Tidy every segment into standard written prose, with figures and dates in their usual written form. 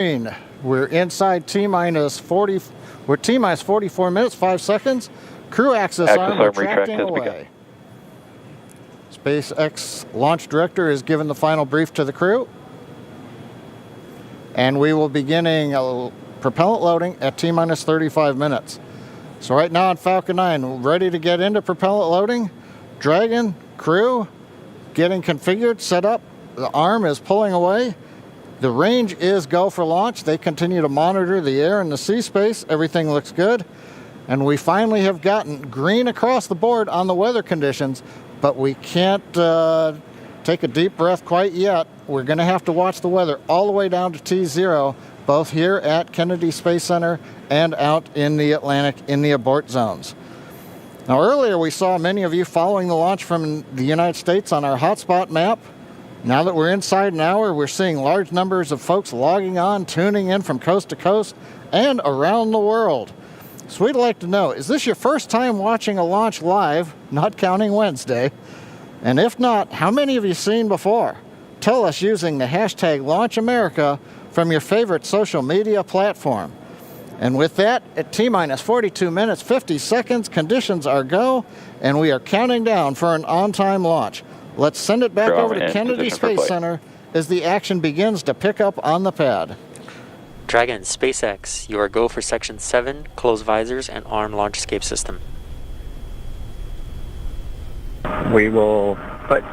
We're inside T-minus 40. We're T-minus 44 minutes, 5 seconds. Crew axis arm retracting away. SpaceX launch director is given the final brief to the crew. And we will be beginning propellant loading at T-minus 35 minutes. So right now on Falcon 9, ready to get into propellant loading. Dragon, crew, getting configured, set up. The arm is pulling away. The range is go for launch. They continue to monitor the air and the sea space. Everything looks good. And we finally have gotten green across the board on the weather conditions, but we can't take a deep breath quite yet. We're going to have to watch the weather all the way down to T0, both here at Kennedy Space Center and out in the Atlantic in the abort zones. Now earlier we saw many of you following the launch from the United States on our hotspot map. Now that we're inside an hour, we're seeing large numbers of folks logging on, tuning in from coast to coast and around the world. So we'd like to know, is this your first time watching a launch live, not counting Wednesday? And if not, how many have you seen before? Tell us using the hashtag LaunchAmerica from your favorite social media platform. And with that, at T-minus 42 minutes, 50 seconds, conditions are go, and we are counting down for an on-time launch. Let's send it back over to Kennedy Space Center as the action begins to pick up on the pad. Dragon, SpaceX, you are go for Section 7, close visors, and arm launch escape system. We will put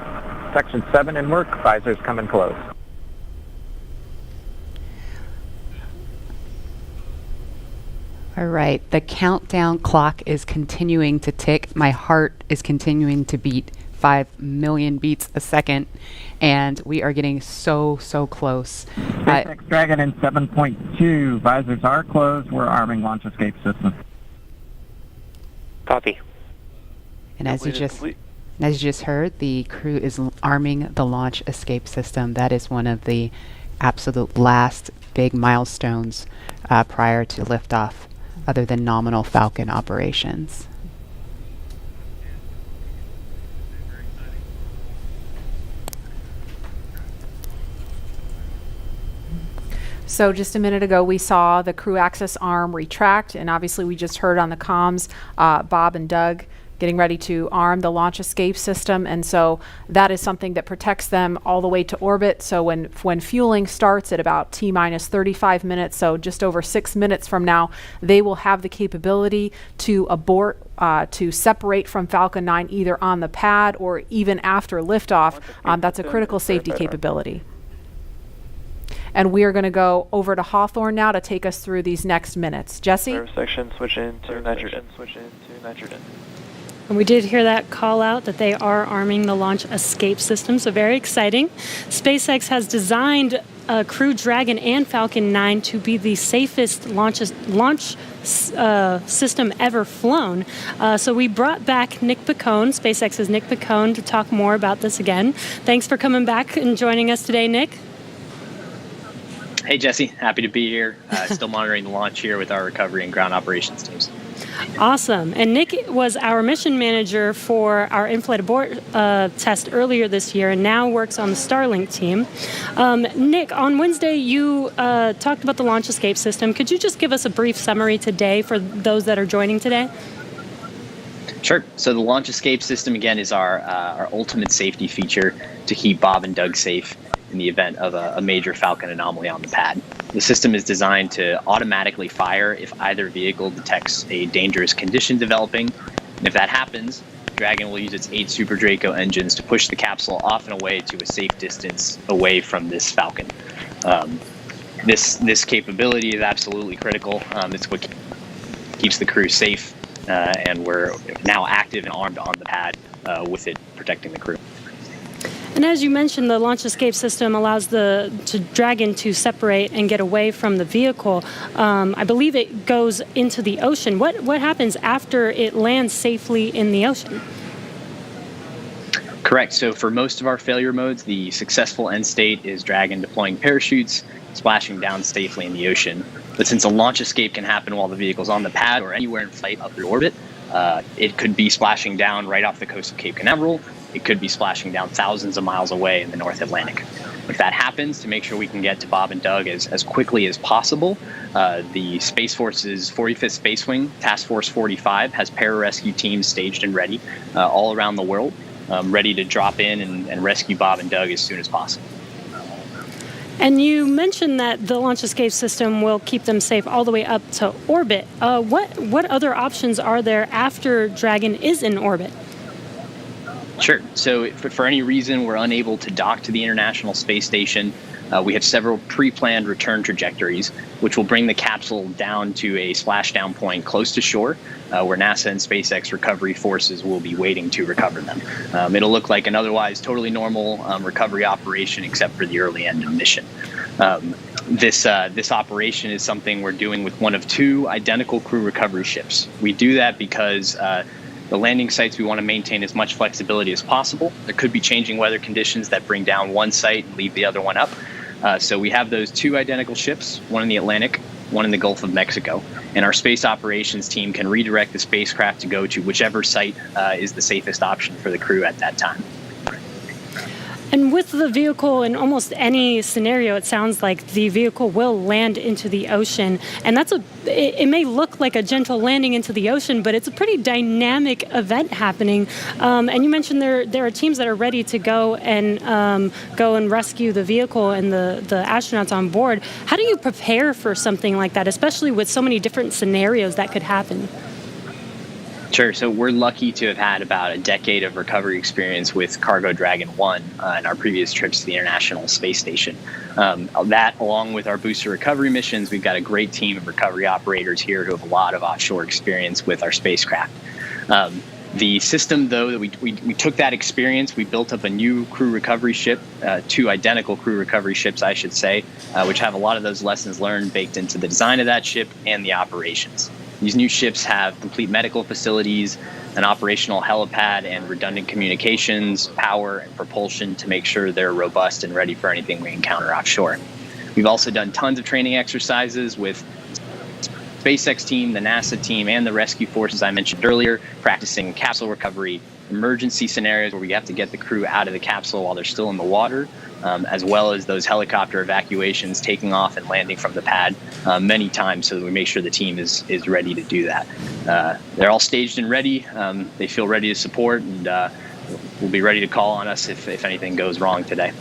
Section 7 in work, visors come and close. All right, the countdown clock is continuing to tick. My heart is continuing to beat 5 million beats a second, and we are getting so close. SpaceX Dragon in 7.2, visors are closed. We're arming launch escape system. Copy. And as you just heard, the crew is arming the launch escape system. That is one of the absolute last big milestones prior to liftoff, other than nominal Falcon operations. So just a minute ago, we saw the crew access arm retract, and obviously we just heard on the comms Bob and Doug getting ready to arm the launch escape system, and so that is something that protects them all the way to orbit. So when fueling starts at about T-minus 35 minutes, so just over 6 minutes from now, they will have the capability to abort, to separate from Falcon 9 either on the pad or even after liftoff. That's a critical safety capability. And we are going to go over to Hawthorne now to take us through these next minutes. Jesse? Section, switch into nitrogen. And we did hear that call out that they are arming the launch escape system, so very exciting. SpaceX has designed Crew Dragon and Falcon 9 to be the safest launch system ever flown. So we brought back Nick Picone, SpaceX's Nick Picone, to talk more about this again. Thanks for coming back and joining us today, Nick. Hey, Jesse. Happy to be here. Still monitoring the launch here with our recovery and ground operations teams. Awesome. And Nick was our mission manager for our in-flight abort test earlier this year and now works on the Starlink team. Nick, on Wednesday, you talked about the launch escape system. Could you just give us a brief summary today for those that are joining today? Sure. So the launch escape system, again, is our ultimate safety feature to keep Bob and Doug safe in the event of a major Falcon anomaly on the pad. The system is designed to automatically fire if either vehicle detects a dangerous condition developing. And if that happens, Dragon will use its 8 Super Draco engines to push the capsule off and away to a safe distance away from this Falcon. This capability is absolutely critical. It's what keeps the crew safe, and we're now active and armed on the pad with it protecting the crew. And as you mentioned, the launch escape system allows the Dragon to separate and get away from the vehicle. I believe it goes into the ocean. What happens after it lands safely in the ocean? Correct. So for most of our failure modes, the successful end state is Dragon deploying parachutes, splashing down safely in the ocean. But since a launch escape can happen while the vehicle's on the pad or anywhere in flight up through orbit, it could be splashing down right off the coast of Cape Canaveral. It could be splashing down thousands of miles away in the North Atlantic. If that happens, to make sure we can get to Bob and Doug as quickly as possible, the Space Force's 45th Space Wing, Task Force 45, has pararescue teams staged and ready all around the world, ready to drop in and rescue Bob and Doug as soon as possible. And you mentioned that the launch escape system will keep them safe all the way up to orbit. What other options are there after Dragon is in orbit? Sure. So if for any reason we're unable to dock to the International Space Station, we have several pre-planned return trajectories, which will bring the capsule down to a splashdown point close to shore, where NASA and SpaceX recovery forces will be waiting to recover them. It'll look like an otherwise totally normal recovery operation, except for the early end of mission. This operation is something we're doing with one of two identical crew recovery ships. We do that because the landing sites, we want to maintain as much flexibility as possible. There could be changing weather conditions that bring down one site and leave the other one up. So we have those two identical ships, one in the Atlantic, one in the Gulf of Mexico. And our space operations team can redirect the spacecraft to go to whichever site is the safest option for the crew at that time. And with the vehicle, in almost any scenario, it sounds like the vehicle will land into the ocean. And it may look like a gentle landing into the ocean, but it's a pretty dynamic event happening. And you mentioned there are teams that are ready to go and rescue the vehicle and the astronauts on board. How do you prepare for something like that, especially with so many different scenarios that could happen? Sure. So we're lucky to have had about a decade of recovery experience with Cargo Dragon 1 in our previous trips to the International Space Station. That, along with our booster recovery missions, we've got a great team of recovery operators here who have a lot of offshore experience with our spacecraft. The system, though, that we took that experience, we built up a new crew recovery ship, two identical crew recovery ships, I should say, which have a lot of those lessons learned baked into the design of that ship and the operations. These new ships have complete medical facilities, an operational helipad, and redundant communications, power, and propulsion to make sure they're robust and ready for anything we encounter offshore. We've also done tons of training exercises with SpaceX team, the NASA team, and the rescue forces I mentioned earlier, practicing capsule recovery, emergency scenarios where we have to get the crew out of the capsule while they're still in the water, as well as those helicopter evacuations, taking off and landing from the pad many times so that we make sure the team is ready to do that. They're all staged and ready. They feel ready to support, and will be ready to call on us if anything goes wrong today.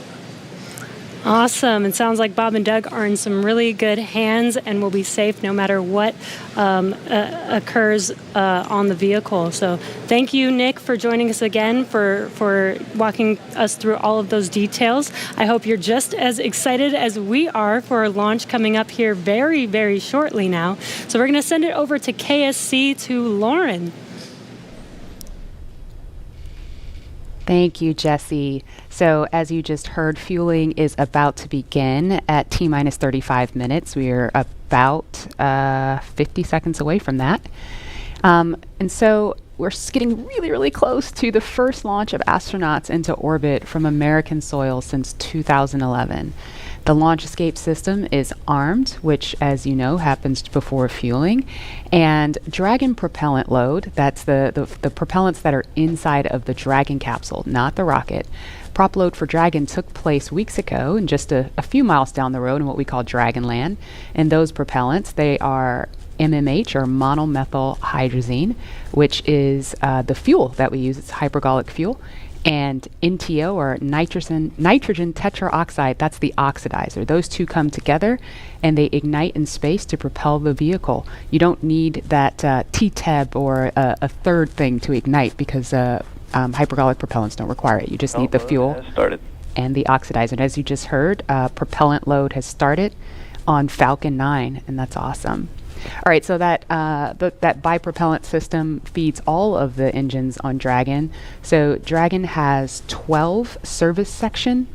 Awesome. It sounds like Bob and Doug are in some really good hands and will be safe no matter what occurs on the vehicle. So thank you, Nick, for joining us again, for walking us through all of those details. I hope you're just as excited as we are for our launch coming up here very, very shortly now. So we're going to send it over to KSC to Lauren. Thank you, Jesse. So as you just heard, fueling is about to begin at T-minus 35 minutes. We are about 50 seconds away from that. And so we're getting really, really close to the first launch of astronauts into orbit from American soil since 2011. The launch escape system is armed, which, as you know, happens before fueling. And Dragon propellant load, that's the propellants that are inside of the Dragon capsule, not the rocket. Prop load for Dragon took place weeks ago and just a few miles down the road in what we call Dragonland. And those propellants, they are MMH, or monomethyl hydrazine, which is the fuel that we use. It's hypergolic fuel. And NTO, or nitrogen tetroxide, that's the oxidizer. Those two come together and they ignite in space to propel the vehicle. You don't need that TTEB or a third thing to ignite because hypergolic propellants don't require it. You just need the fuel and the oxidizer. And as you just heard, propellant load has started on Falcon 9, and that's awesome. All right, so that bipropellant system feeds all of the engines on Dragon. So Dragon has 12 service section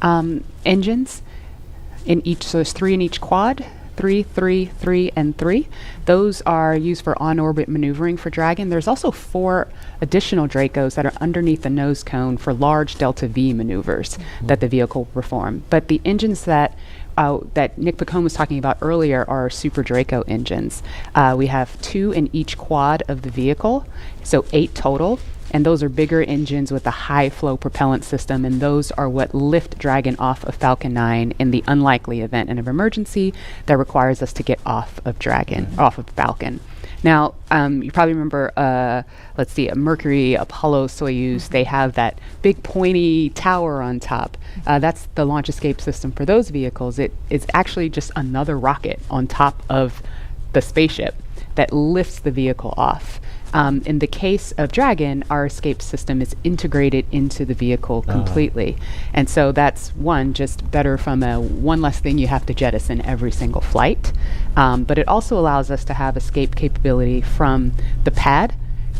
engines in each. So there's 3 in each quad. 3, 3, 3, and 3. Those are used for on-orbit maneuvering for Dragon. There's also 4 additional Dracos that are underneath the nose cone for large Delta V maneuvers that the vehicle will perform. But the engines that Nick Picone was talking about earlier are Super Draco engines. We have 2 in each quad of the vehicle, so 8 total. And those are bigger engines with a high flow propellant system, and those are what lift Dragon off of Falcon 9 in the unlikely event of emergency that requires us to get off of Dragon, off of Falcon. Now, you probably remember, let's see, a Mercury, Apollo, Soyuz, they have that big pointy tower on top. That's the launch escape system for those vehicles. It is actually just another rocket on top of the spaceship that lifts the vehicle off. In the case of Dragon, our escape system is integrated into the vehicle completely. And so that's just better from one less thing you have to jettison every single flight. But it also allows us to have escape capability from the pad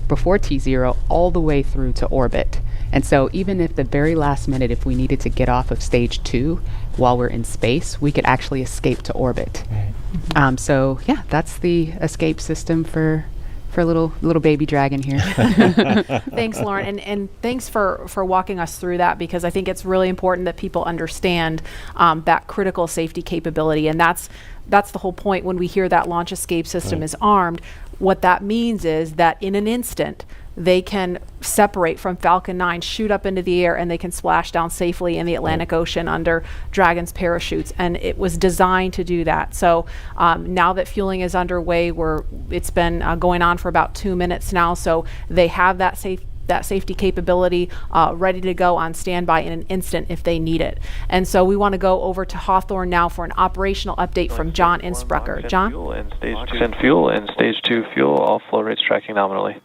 before T0 all the way through to orbit. And so even if the very last minute, if we needed to get off of stage 2 while we're in space, we could actually escape to orbit. Right. So yeah, that's the escape system for little baby Dragon here. Thanks, Lauren, and thanks for walking us through that, because I think it's really important that people understand that critical safety capability, and that's the whole point when we hear that launch escape system is armed. What that means is that in an instant, they can separate from Falcon 9, shoot up into the air, and they can splash down safely in the Atlantic Ocean under Dragon's parachutes. And it was designed to do that. So now that fueling is underway, it's been going on for about 2 minutes now. So they have that safety capability ready to go on standby in an instant if they need it. And so we want to go over to Hawthorne now for an operational update from John Innsbrucker. John? Send fuel and stage 2 fuel, all flow rates tracking nominally.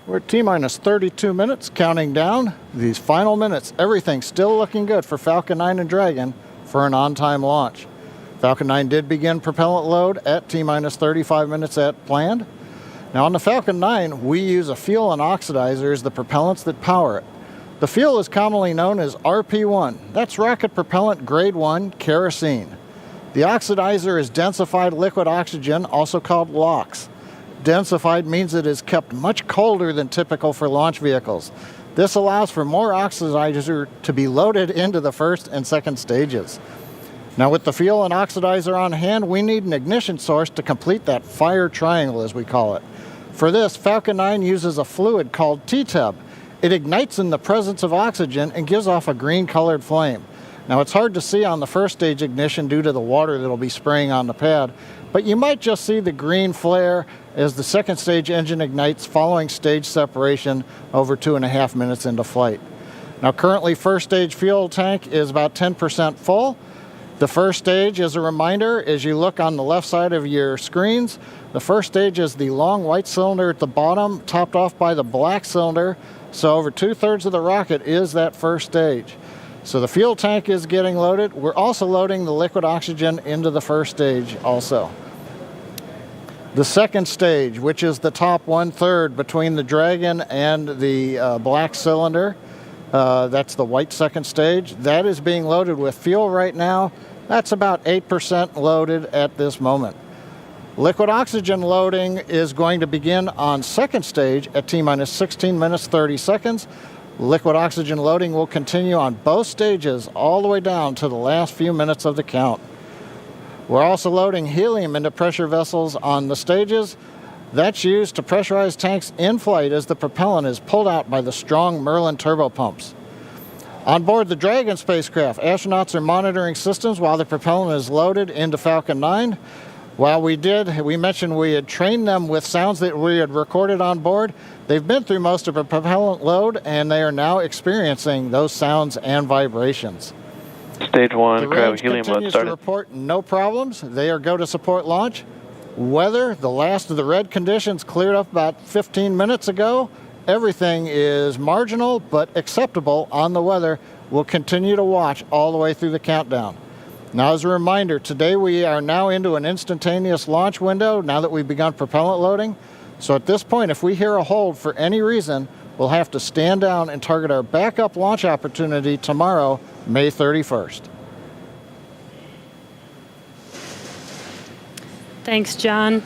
We're at T-minus 32 minutes, counting down. These final minutes, everything's still looking good for Falcon 9 and Dragon for an on-time launch. Falcon 9 did begin propellant load at T-minus 35 minutes at planned. Now on the Falcon 9, we use a fuel and oxidizer as the propellants that power it. The fuel is commonly known as RP1. That's rocket propellant grade 1 kerosene. The oxidizer is densified liquid oxygen, also called LOX. Densified means it is kept much colder than typical for launch vehicles. This allows for more oxidizer to be loaded into the first and second stages. Now with the fuel and oxidizer on hand, we need an ignition source to complete that fire triangle, as we call it. For this, Falcon 9 uses a fluid called T-Tub. It ignites in the presence of oxygen and gives off a green-colored flame. Now it's hard to see on the first stage ignition due to the water that'll be spraying on the pad, but you might just see the green flare as the second stage engine ignites following stage separation over 2.5 minutes into flight. Now currently first stage fuel tank is about 10% full. The first stage, as a reminder, as you look on the left side of your screens, the first stage is the long white cylinder at the bottom, topped off by the black cylinder. So over 2/3 of the rocket is that first stage. So the fuel tank is getting loaded. We're also loading the liquid oxygen into the first stage also. The second stage, which is the top 1/3 between the Dragon and the black cylinder, that's the white second stage, that is being loaded with fuel right now. That's about 8% loaded at this moment. Liquid oxygen loading is going to begin on second stage at T-minus 16 minutes 30 seconds. Liquid oxygen loading will continue on both stages all the way down to the last few minutes of the count. We're also loading helium into pressure vessels on the stages. That's used to pressurize tanks in flight as the propellant is pulled out by the strong Merlin turbopumps. On board the Dragon spacecraft, astronauts are monitoring systems while the propellant is loaded into Falcon 9. While we mentioned we had trained them with sounds that we had recorded on board. They've been through most of a propellant load, and they are now experiencing those sounds and vibrations. Stage 1, the cryo helium load continues started. to report no problems. They are go to support launch. Weather, the last of the red conditions cleared up about 15 minutes ago. Everything is marginal but acceptable on the weather. We'll continue to watch all the way through the countdown. Now, as a reminder, today we are now into an instantaneous launch window now that we've begun propellant loading. So at this point, if we hear a hold for any reason, we'll have to stand down and target our backup launch opportunity tomorrow, May 31st. Thanks, John.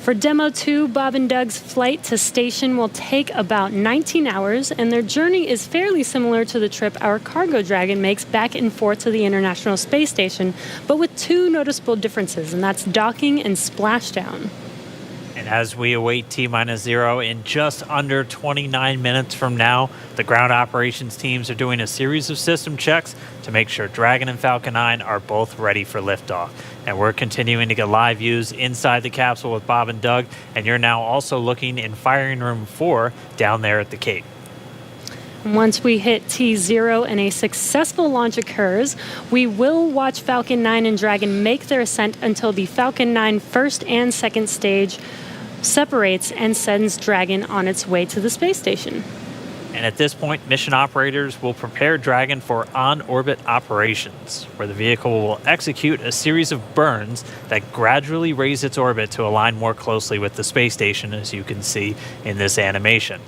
For Demo 2, Bob and Doug's flight to station will take about 19 hours, and their journey is fairly similar to the trip our Cargo Dragon makes back and forth to the International Space Station, but with two noticeable differences, and that's docking and splashdown. And as we await T-0 in just under 29 minutes from now, the ground operations teams are doing a series of system checks to make sure Dragon and Falcon 9 are both ready for liftoff. And we're continuing to get live views inside the capsule with Bob and Doug, and you're now also looking in firing room 4 down there at the Cape. Once we hit T0 and a successful launch occurs, we will watch Falcon 9 and Dragon make their ascent until the Falcon 9 first and second stage separates and sends Dragon on its way to the space station. And at this point, mission operators will prepare Dragon for on-orbit operations, where the vehicle will execute a series of burns that gradually raise its orbit to align more closely with the space station, as you can see in this animation.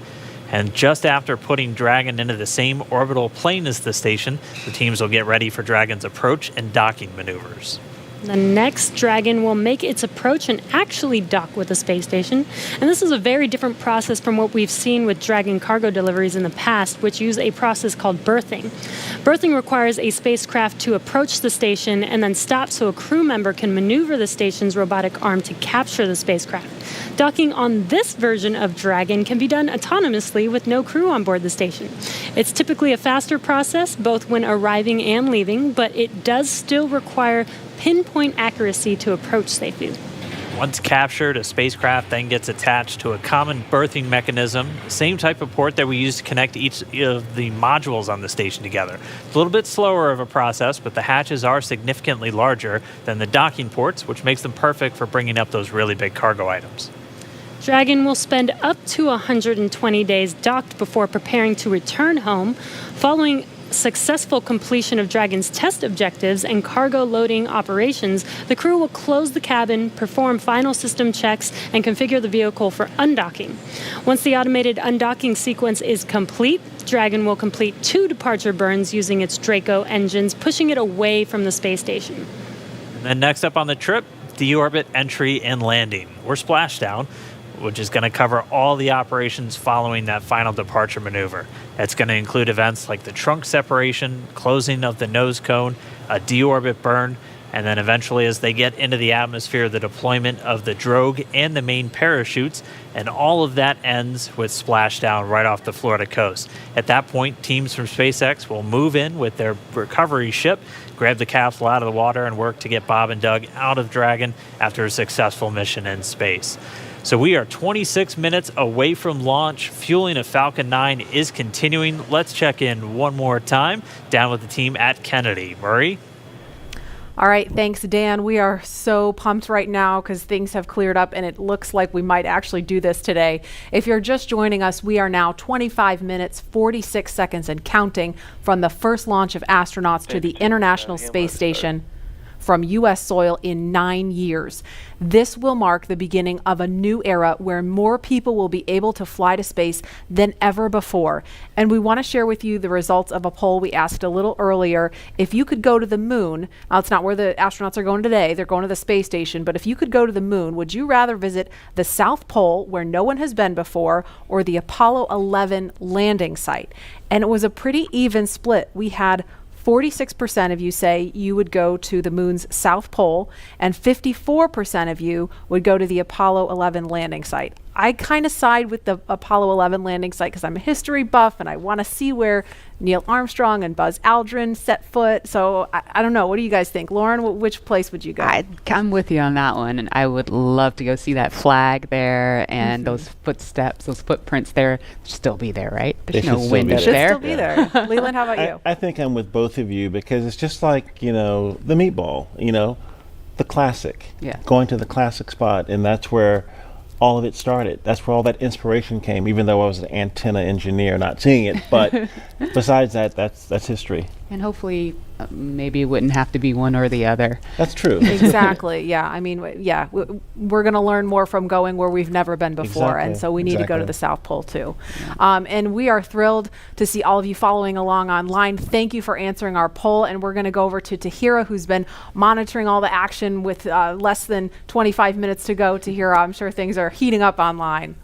And just after putting Dragon into the same orbital plane as the station, the teams will get ready for Dragon's approach and docking maneuvers. The next Dragon will make its approach and actually dock with the space station. And this is a very different process from what we've seen with Dragon cargo deliveries in the past, which use a process called berthing. Berthing requires a spacecraft to approach the station and then stop so a crew member can maneuver the station's robotic arm to capture the spacecraft. Docking on this version of Dragon can be done autonomously with no crew on board the station. It's typically a faster process, both when arriving and leaving, but it does still require pinpoint accuracy to approach safely. Once captured, a spacecraft then gets attached to a common berthing mechanism, the same type of port that we use to connect each of the modules on the station together. It's a little bit slower of a process, but the hatches are significantly larger than the docking ports, which makes them perfect for bringing up those really big cargo items. Dragon will spend up to 120 days docked before preparing to return home. Following successful completion of Dragon's test objectives and cargo loading operations, the crew will close the cabin, perform final system checks, and configure the vehicle for undocking. Once the automated undocking sequence is complete, Dragon will complete 2 departure burns using its Draco engines, pushing it away from the space station. And then next up on the trip, deorbit entry and landing, or splashdown, which is going to cover all the operations following that final departure maneuver. It's going to include events like the trunk separation, closing of the nose cone, a deorbit burn, and then eventually as they get into the atmosphere, the deployment of the drogue and the main parachutes, and all of that ends with splashdown right off the Florida coast. At that point, teams from SpaceX will move in with their recovery ship, grab the capsule out of the water, and work to get Bob and Doug out of Dragon after a successful mission in space. So we are 26 minutes away from launch. Fueling of Falcon 9 is continuing. Let's check in one more time down with the team at Kennedy. Murray? All right, thanks, Dan. We are so pumped right now because things have cleared up and it looks like we might actually do this today. If you're just joining us, we are now 25 minutes, 46 seconds and counting from the first launch of astronauts to the International Space Station from U.S. soil in 9 years. This will mark the beginning of a new era where more people will be able to fly to space than ever before. And we want to share with you the results of a poll we asked a little earlier. If you could go to the moon, now it's not where the astronauts are going today, they're going to the space station, but if you could go to the moon, would you rather visit the South Pole where no one has been before or the Apollo 11 landing site? And it was a pretty even split. We had 46% of you say you would go to the moon's south pole, and 54% of you would go to the Apollo 11 landing site. I kind of side with the Apollo 11 landing site because I'm a history buff and I want to see where Neil Armstrong and Buzz Aldrin set foot. So I don't know. What do you guys think? Lauren, which place would you go? I'm with you on that one. And I would love to go see that flag there and those footsteps, those footprints there. Still be there, right? There's no wind up there. Still be there. Leland, how about you? I think I'm with both of you because it's just like, the meatball, the classic. Yeah. Going to the classic spot. And that's where all of it started. That's where all that inspiration came, even though I was an antenna engineer not seeing it. But besides that, that's history. And hopefully maybe it wouldn't have to be one or the other. That's true. Exactly. Yeah. I mean, we're going to learn more from going where we've never been before. Exactly. And so we need to go to the South Pole too. And we are thrilled to see all of you following along online. Thank you for answering our poll. And we're going to go over to Tahira, who's been monitoring all the action with less than 25 minutes to go. Tahira, I'm sure things are heating up online.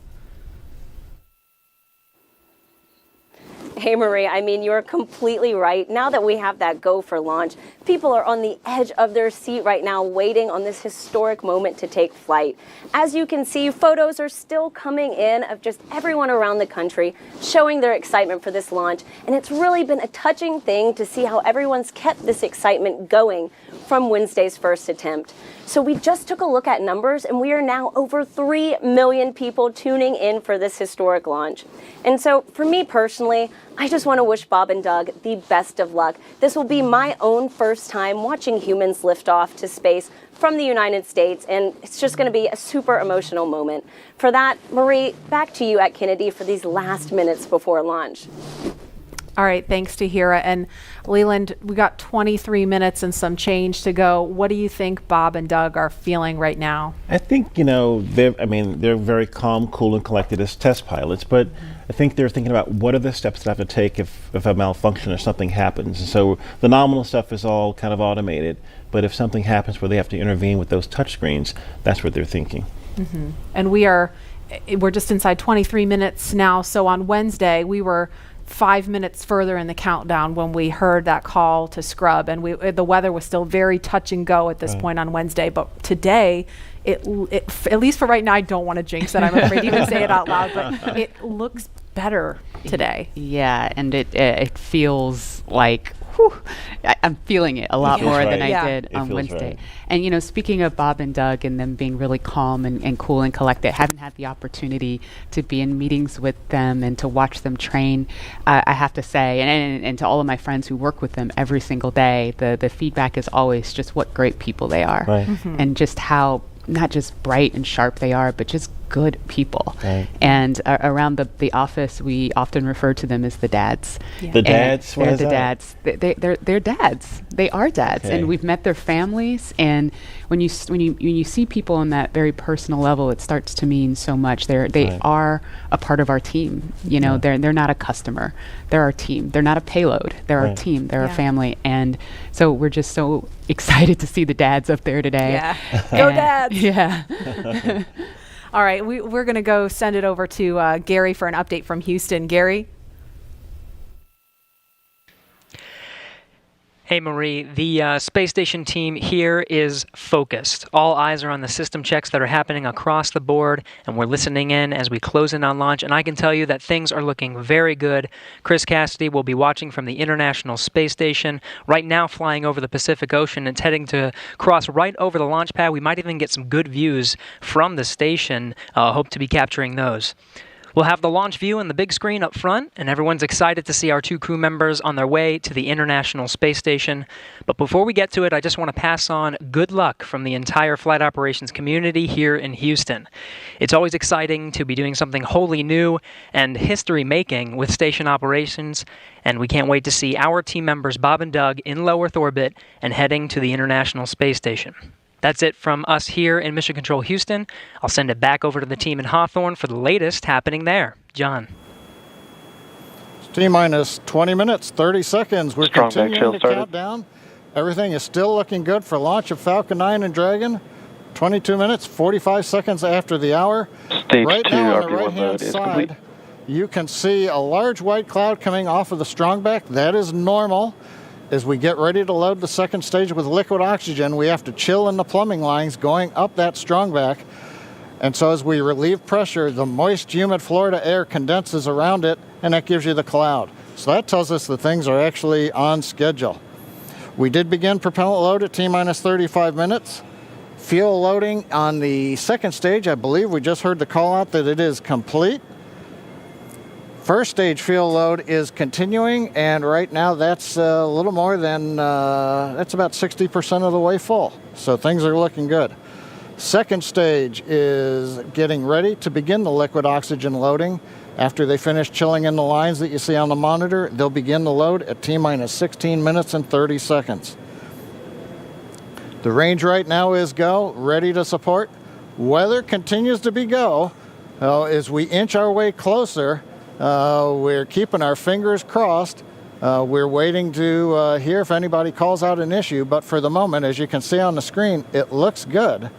Hey, Marie, I mean, you're completely right. Now that we have that go for launch, people are on the edge of their seat right now waiting on this historic moment to take flight. As you can see, photos are still coming in of just everyone around the country showing their excitement for this launch. And it's really been a touching thing to see how everyone's kept this excitement going from Wednesday's first attempt. So we just took a look at numbers, and we are now over 3 million people tuning in for this historic launch. And so for me personally, I just want to wish Bob and Doug the best of luck. This will be my own first time watching humans lift off to space from the United States, and it's just going to be a super emotional moment. For that, Marie, back to you at Kennedy for these last minutes before launch. All right, thanks, Tahira. And Leland, we got 23 minutes and some change to go. What do you think Bob and Doug are feeling right now? I think, they're very calm, cool, and collected as test pilots, but I think they're thinking about what are the steps that I have to take if a malfunction or something happens. And so the nominal stuff is all kind of automated, but if something happens where they have to intervene with those touchscreens, that's what they're thinking. Mm-hmm. And we're just inside 23 minutes now. So on Wednesday, we were 5 minutes further in the countdown when we heard that call to scrub, and the weather was still very touch and go at this point on Wednesday. But today, it at least for right now, I don't want to jinx it. I'm afraid to even say it out loud, but it looks better today. Yeah, and it feels like, whew, I'm feeling it a lot more than I did on Wednesday. Right. And, speaking of Bob and Doug and them being really calm and cool and collected, haven't had the opportunity to be in meetings with them and to watch them train. I have to say, and to all of my friends who work with them every single day, the feedback is always just what great people they are. Right. Mm-hmm. And just how not just bright and sharp they are, but just good people. Right. And around the office, we often refer to them as the dads. Yeah. The dads? They're the dads. They're dads. They are dads, Okay. and we've met their families. And when you see people on that very personal level, it starts to mean so much. They Right. are a part of our team. They're not a customer. They're our team. They're not a payload. They're our Right. team. They're Yeah. a family. And so we're just so excited to see the dads up there today. Yeah. Go dads. Yeah. All right, we're going to go send it over to Gary for an update from Houston. Gary? Hey Marie, the space station team here is focused. All eyes are on the system checks that are happening across the board, and we're listening in as we close in on launch, and I can tell you that things are looking very good. Chris Cassidy will be watching from the International Space Station, right now flying over the Pacific Ocean. It's heading to cross right over the launch pad. We might even get some good views from the station. Hope to be capturing those. We'll have the launch view and the big screen up front, and everyone's excited to see our two crew members on their way to the International Space Station. But before we get to it, I just want to pass on good luck from the entire flight operations community here in Houston. It's always exciting to be doing something wholly new and history-making with station operations, and we can't wait to see our team members Bob and Doug in low Earth orbit and heading to the International Space Station. That's it from us here in Mission Control Houston. I'll send it back over to the team in Hawthorne for the latest happening there. John. T-minus 20 minutes, 30 seconds. We're Strong back continuing tail to started. count down. Everything is still looking good for launch of Falcon 9 and Dragon. 22 minutes, 45 seconds after the hour. Stage Right 2 now on the RB1 right-hand load is complete. side, you can see a large white cloud coming off of the strongback. That is normal. As we get ready to load the second stage with liquid oxygen, we have to chill in the plumbing lines going up that strongback. And so as we relieve pressure, the moist, humid Florida air condenses around it, and that gives you the cloud. So that tells us that things are actually on schedule. We did begin propellant load at T-minus 35 minutes. Fuel loading on the second stage, I believe we just heard the call out that it is complete. First stage fuel load is continuing, and right now that's a little more than, that's about 60% of the way full. So things are looking good. Second stage is getting ready to begin the liquid oxygen loading. After they finish chilling in the lines that you see on the monitor, they'll begin the load at T-minus 16 minutes and 30 seconds. The range right now is go, ready to support. Weather continues to be go. As we inch our way closer, we're keeping our fingers crossed. We're waiting to hear if anybody calls out an issue, but for the moment, as you can see on the screen, it looks good.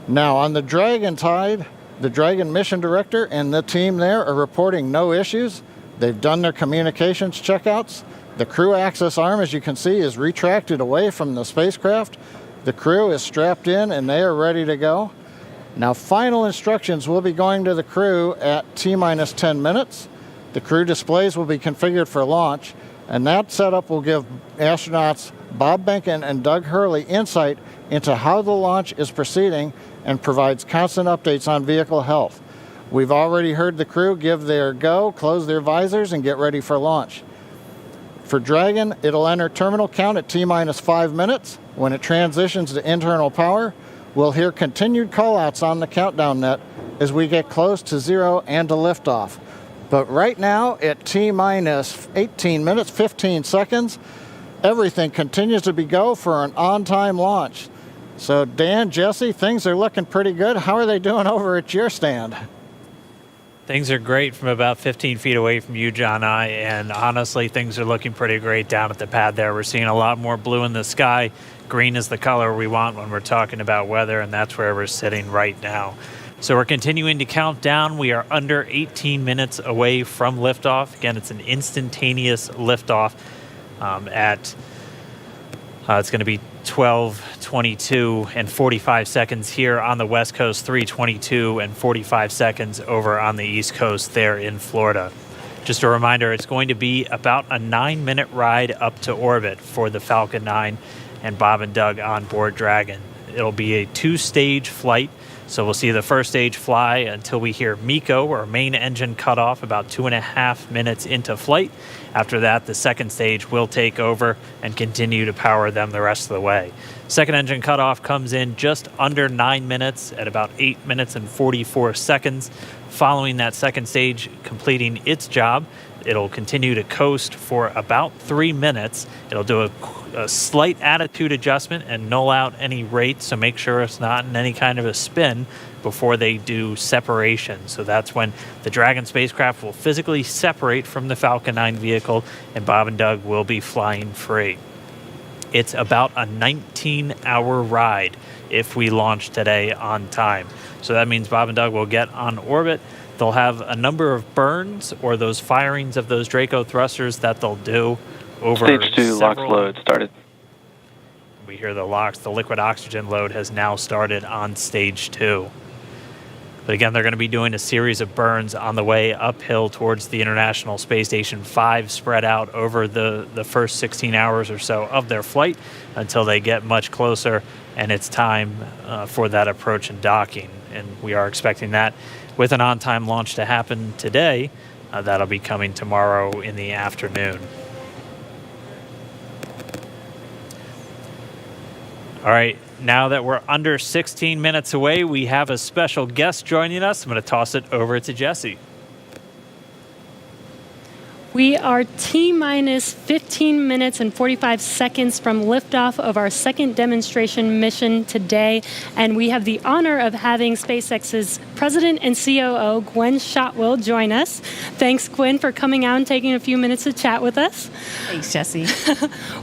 Now, on the Dragon side, the Dragon mission director and the team there are reporting no issues. They've done their communications checkouts. The crew access arm, as you can see, is retracted away from the spacecraft. The crew is strapped in and they are ready to go. Now, final instructions will be going to the crew at T-minus 10 minutes. The crew displays will be configured for launch, and that setup will give astronauts Bob Behnken and Doug Hurley insight into how the launch is proceeding and provides constant updates on vehicle health. We've already heard the crew give their go, close their visors, and get ready for launch. For Dragon, it'll enter terminal count at T-minus 5 minutes. When it transitions to internal power, we'll hear continued callouts on the countdown net as we get close to zero and to liftoff. But right now, at T-minus 18 minutes, 15 seconds, everything continues to be go for an on-time launch. So Dan, Jesse, things are looking pretty good. How are they doing over at your stand? Things are great from about 15 feet away from you, John, and honestly, things are looking pretty great down at the pad there. We're seeing a lot more blue in the sky. Green is the color we want when we're talking about weather, and that's where we're sitting right now. So we're continuing to count down. We are under 18 minutes away from liftoff. Again, it's an instantaneous liftoff it's going to be 12:22 and 45 seconds here on the West Coast, 3:22 and 45 seconds over on the East Coast there in Florida. Just a reminder, it's going to be about a 9-minute ride up to orbit for the Falcon 9 and Bob and Doug on board Dragon. It'll be a 2-stage flight. So we'll see the first stage fly until we hear MECO, or main engine cutoff, about 2.5 minutes into flight. After that, the second stage will take over and continue to power them the rest of the way. Second engine cutoff comes in just under 9 minutes at about 8 minutes and 44 seconds. Following that second stage completing its job, it'll continue to coast for about 3 minutes. It'll do a slight attitude adjustment and null out any rate, so make sure it's not in any kind of a spin before they do separation. So that's when the Dragon spacecraft will physically separate from the Falcon 9 vehicle and Bob and Doug will be flying free. It's about a 19-hour ride if we launch today on time. So that means Bob and Doug will get on orbit. They'll have a number of burns or those firings of those Draco thrusters that they'll do over Stage 2 LOX load started. We hear the LOX, the liquid oxygen load has now started on Stage 2. But again, they're going to be doing a series of burns on the way uphill towards the International Space Station 5, spread out over the first 16 hours or so of their flight until they get much closer and it's time for that approach and docking. And we are expecting that with an on-time launch to happen today. That'll be coming tomorrow in the afternoon. All right, now that we're under 16 minutes away, we have a special guest joining us. I'm going to toss it over to Jesse. We are T-minus 15 minutes and 45 seconds from liftoff of our second demonstration mission today, and we have the honor of having SpaceX's president and COO, Gwen Shotwell, join us. Thanks, Gwen, for coming out and taking a few minutes to chat with us. Thanks, Jesse.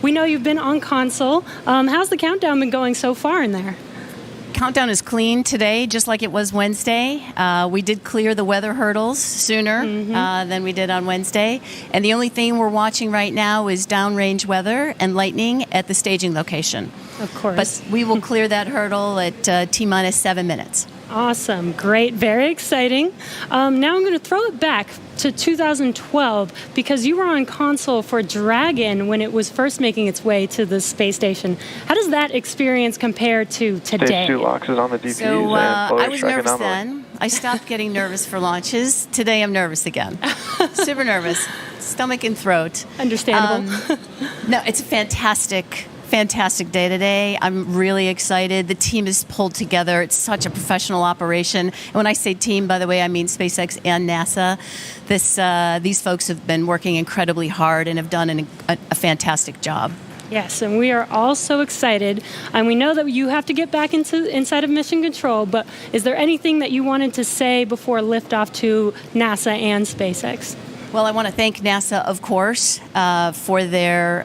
We know you've been on console. How's the countdown been going so far in there? Countdown is clean today, just like it was Wednesday. We did clear the weather hurdles sooner than we did on Wednesday. And the only thing we're watching right now is downrange weather and lightning at the staging location. Of course. But we will clear that hurdle at T-minus 7 minutes. Awesome. Great. Very exciting. Now I'm going to throw it back to 2012 because you were on console for Dragon when it was first making its way to the space station. How does that experience compare to today? Stage 2 LOX is on the DPs So I was nervous anomaly. then. I stopped getting nervous for launches. Today I'm nervous again. Super nervous. Stomach and throat. Understandable. No, it's a fantastic fantastic day today. I'm really excited. The team is pulled together. It's such a professional operation. And when I say team, by the way, I mean SpaceX and NASA. These folks have been working incredibly hard and have done a fantastic job. Yes, and we are all so excited. And we know that you have to get back inside of Mission Control, but is there anything that you wanted to say before liftoff to NASA and SpaceX? Well, I want to thank NASA, of course, for their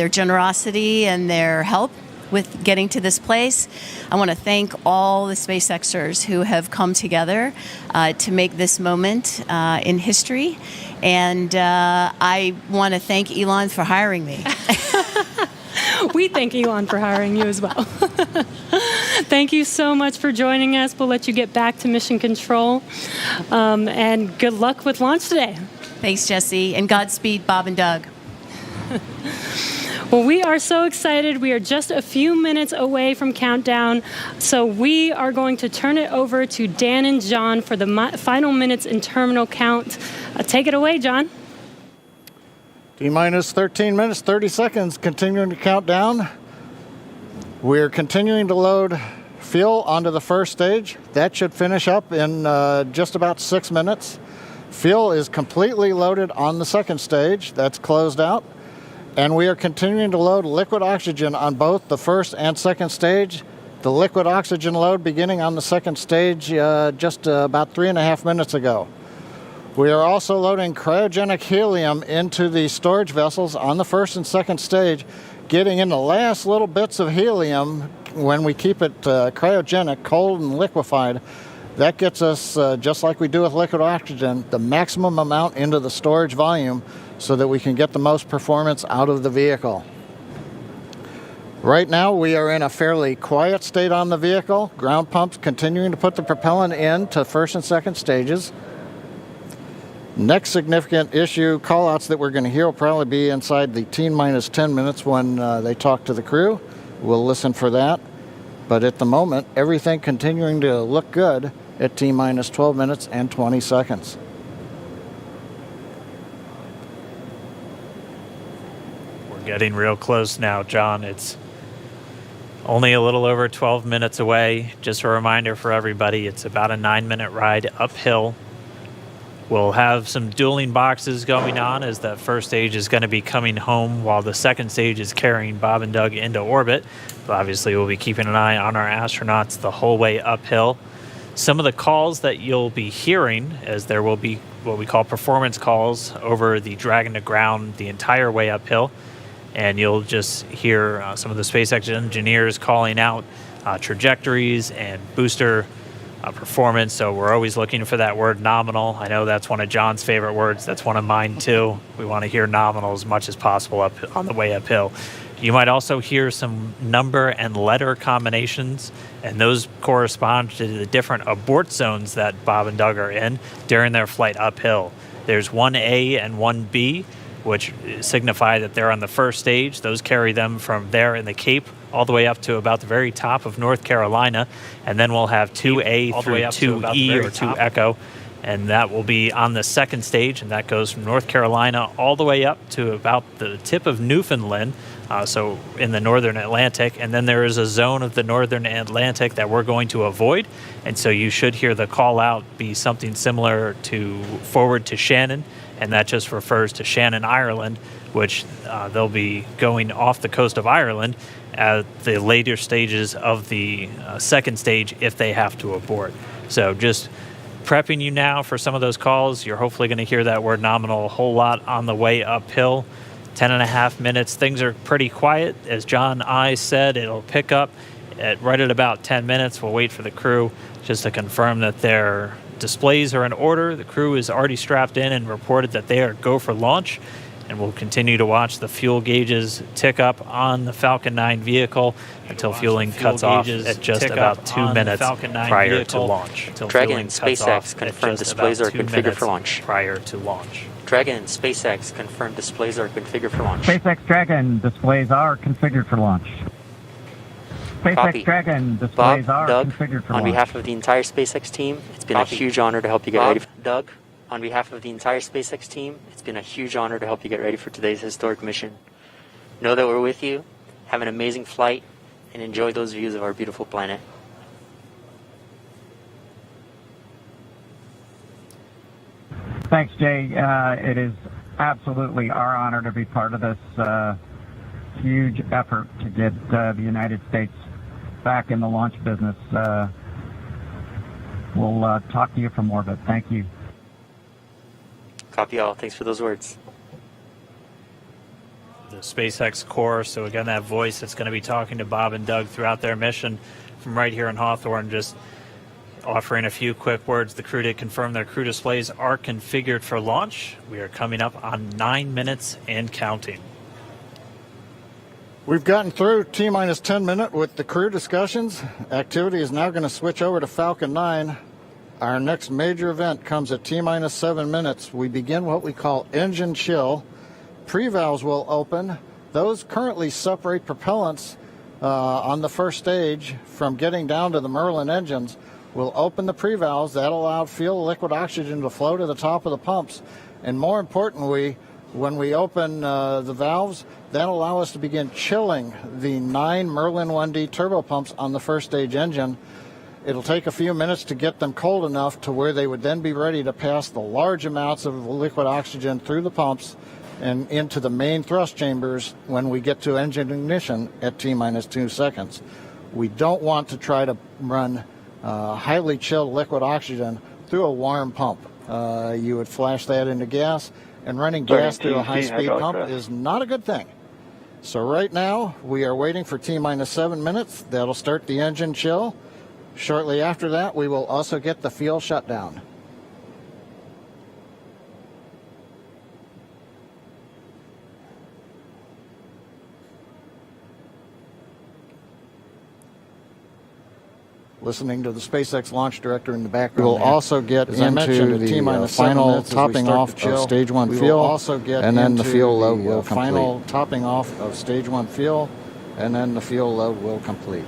generosity and their help with getting to this place. I want to thank all the SpaceXers who have come together to make this moment in history. And I want to thank Elon for hiring me. We thank Elon for hiring you as well. Thank you so much for joining us. We'll let you get back to Mission Control. And good luck with launch today. Thanks, Jesse. And Godspeed, Bob and Doug. Well, we are so excited. We are just a few minutes away from countdown. So we are going to turn it over to Dan and John for the final minutes in terminal count. Take it away, John. T-minus 13 minutes, 30 seconds, continuing to count down. We're continuing to load fuel onto the first stage. That should finish up in just about 6 minutes. Fuel is completely loaded on the second stage. That's closed out. And we are continuing to load liquid oxygen on both the first and second stage. The liquid oxygen load beginning on the second stage just about 3.5 minutes ago. We are also loading cryogenic helium into the storage vessels on the first and second stage, getting in the last little bits of helium when we keep it cryogenic, cold and liquefied. That gets us, just like we do with liquid oxygen, the maximum amount into the storage volume so that we can get the most performance out of the vehicle. Right now we are in a fairly quiet state on the vehicle. Ground pumps continuing to put the propellant in to first and second stages. Next significant issue callouts that we're going to hear will probably be inside the T-minus 10 minutes when they talk to the crew. We'll listen for that. But at the moment, everything continuing to look good at T-minus 12 minutes and 20 seconds. We're getting real close now, John. It's only a little over 12 minutes away. Just a reminder for everybody, it's about a 9-minute ride uphill. We'll have some dueling boxes going on as that first stage is going to be coming home while the second stage is carrying Bob and Doug into orbit. But obviously, we'll be keeping an eye on our astronauts the whole way uphill. Some of the calls that you'll be hearing, as there will be what we call performance calls over the Dragon to ground the entire way uphill. And you'll just hear some of the SpaceX engineers calling out trajectories and booster performance. So we're always looking for that word nominal. I know that's one of John's favorite words. That's one of mine too. We want to hear nominal as much as possible up on the way uphill. You might also hear some number and letter combinations, and those correspond to the different abort zones that Bob and Doug are in during their flight uphill. There's 1A and 1B, which signify that they're on the first stage. Those carry them from there in the Cape all the way up to about the very top of North Carolina. And then we'll have 2A through 2E or 2 Echo. And that will be on the second stage. And that goes from North Carolina all the way up to about the tip of Newfoundland. So in the northern Atlantic. And then there is a zone of the northern Atlantic that we're going to avoid. And so you should hear the call out be something similar to forward to Shannon. And that just refers to Shannon, Ireland, which they'll be going off the coast of Ireland at the later stages of the second stage if they have to abort. So just prepping you now for some of those calls. You're hopefully going to hear that word nominal a whole lot on the way uphill. 10.5 minutes. Things are pretty quiet. As John I said, it'll pick up right at about 10 minutes. We'll wait for the crew just to confirm that their displays are in order. The crew is already strapped in and reported that they are go for launch. And we'll continue to watch the fuel gauges tick up on the Falcon 9 vehicle until fueling cuts off at just about 2 minutes prior to launch. Dragon and SpaceX confirmed displays are configured for launch. Prior to launch. Dragon and SpaceX confirmed displays are configured for launch. SpaceX Dragon displays are configured for launch. SpaceX Copy. Dragon displays Bob, are Doug, configured for on launch. behalf of the entire SpaceX team, it's been Copy. a huge honor to help you get Bob, ready. Doug, on behalf of the entire SpaceX team, it's been a huge honor to help you get ready for today's historic mission. Know that we're with you, Have an amazing flight and enjoy those views of our beautiful planet. Thanks, Jay. It is absolutely our honor to be part of this huge effort to get the United States back in the launch business. We'll talk to you for more, but thank you. Copy all. Thanks for those words. The SpaceX core, so again, that voice that's going to be talking to Bob and Doug throughout their mission from right here in Hawthorne, just offering a few quick words. The crew did confirm their crew displays are configured for launch. We are coming up on 9 minutes and counting. We've gotten through T-minus 10 minute with the crew discussions. Activity is now going to switch over to Falcon 9. Our next major event comes at T-minus 7 minutes. We begin what we call engine chill. Pre-valves will open. Those currently separate propellants on the first stage from getting down to the Merlin engines. We'll open the pre-valves. That'll allow fuel liquid oxygen to flow to the top of the pumps. And more importantly, when we open the valves, that'll allow us to begin chilling the 9 Merlin 1D turbopumps on the first stage engine. It'll take a few minutes to get them cold enough to where they would then be ready to pass the large amounts of liquid oxygen through the pumps and into the main thrust chambers when we get to engine ignition at T-minus 2 seconds. We don't want to try to run highly chilled liquid oxygen through a warm pump. You would flash that into gas, and running gas through a high-speed pump is not a good thing. So right now, we are waiting for T-minus 7 minutes. That'll start the engine chill. Shortly after that, we will also get the fuel shutdown. Listening to the SpaceX launch director in the background. We'll also get into the final topping off of stage 1 fuel. Also get and then the fuel load will complete. Final topping off of stage 1 fuel, and then the fuel load will complete.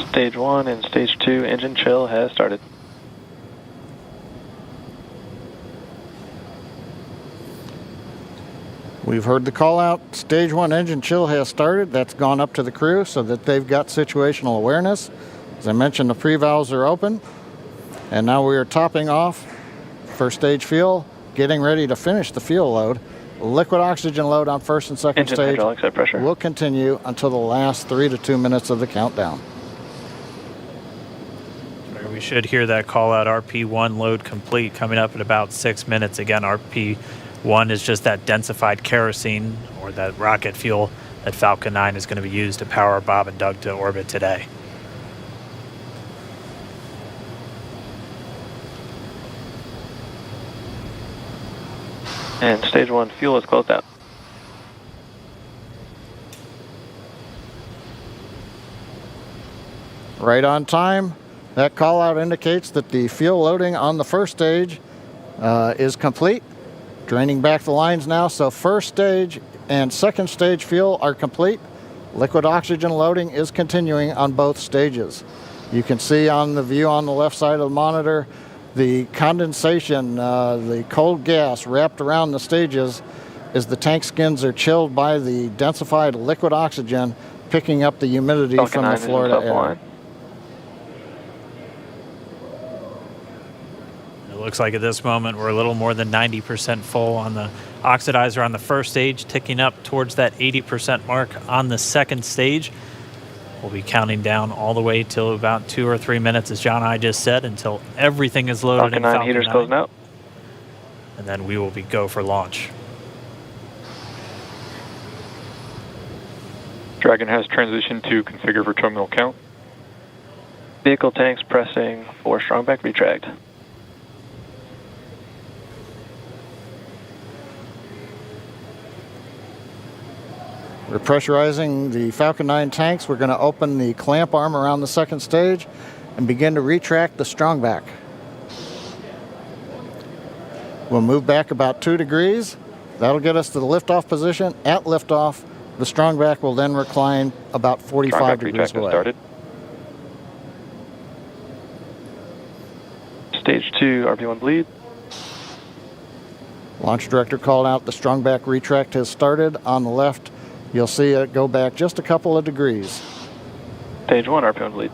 Stage 1 and Stage 2 engine chill has started. We've heard the call out. Stage 1 engine chill has started. That's gone up to the crew so that they've got situational awareness. As I mentioned, the pre-valves are open. And now we are topping off first stage fuel, getting ready to finish the fuel load. Liquid oxygen load on first and second Engine stage hydraulic side pressure will continue until the last 3 to 2 minutes of the countdown. We should hear that call out, RP1 load complete, coming up in about 6 minutes. Again, RP1 is just that densified kerosene or that rocket fuel that Falcon 9 is going to be used to power Bob and Doug to orbit today. And Stage 1 fuel is closed out. Right on time. That call out indicates that the fuel loading on the first stage is complete. Draining back the lines now, so first stage and second stage fuel are complete. Liquid oxygen loading is continuing on both stages. You can see on the view on the left side of the monitor the condensation, the cold gas wrapped around the stages as the tank skins are chilled by the densified liquid oxygen, picking up the humidity Falcon from the Florida air. It looks like at this moment we're a little more than 90% full on the oxidizer on the first stage, ticking up towards that 80% mark on the second stage. We'll be counting down all the way till about 2 or 3 minutes, as John and I just said, until everything is loaded Falcon in 9 Falcon heaters 9. closing out. And then we will be go for launch. Dragon has transitioned to configure for terminal count. Vehicle tanks pressing for strong back retract. We're pressurizing the Falcon 9 tanks. We're going to open the clamp arm around the second stage and begin to retract the strongback. We'll move back about 2 degrees. That'll get us to the liftoff position. At liftoff, the strongback will then recline about 45 degrees away. Started. Stage 2, RP1 bleed. Launch director called out the strongback retract has started. On the left, you'll see it go back just a couple of degrees. Stage 1, RP1 bleed.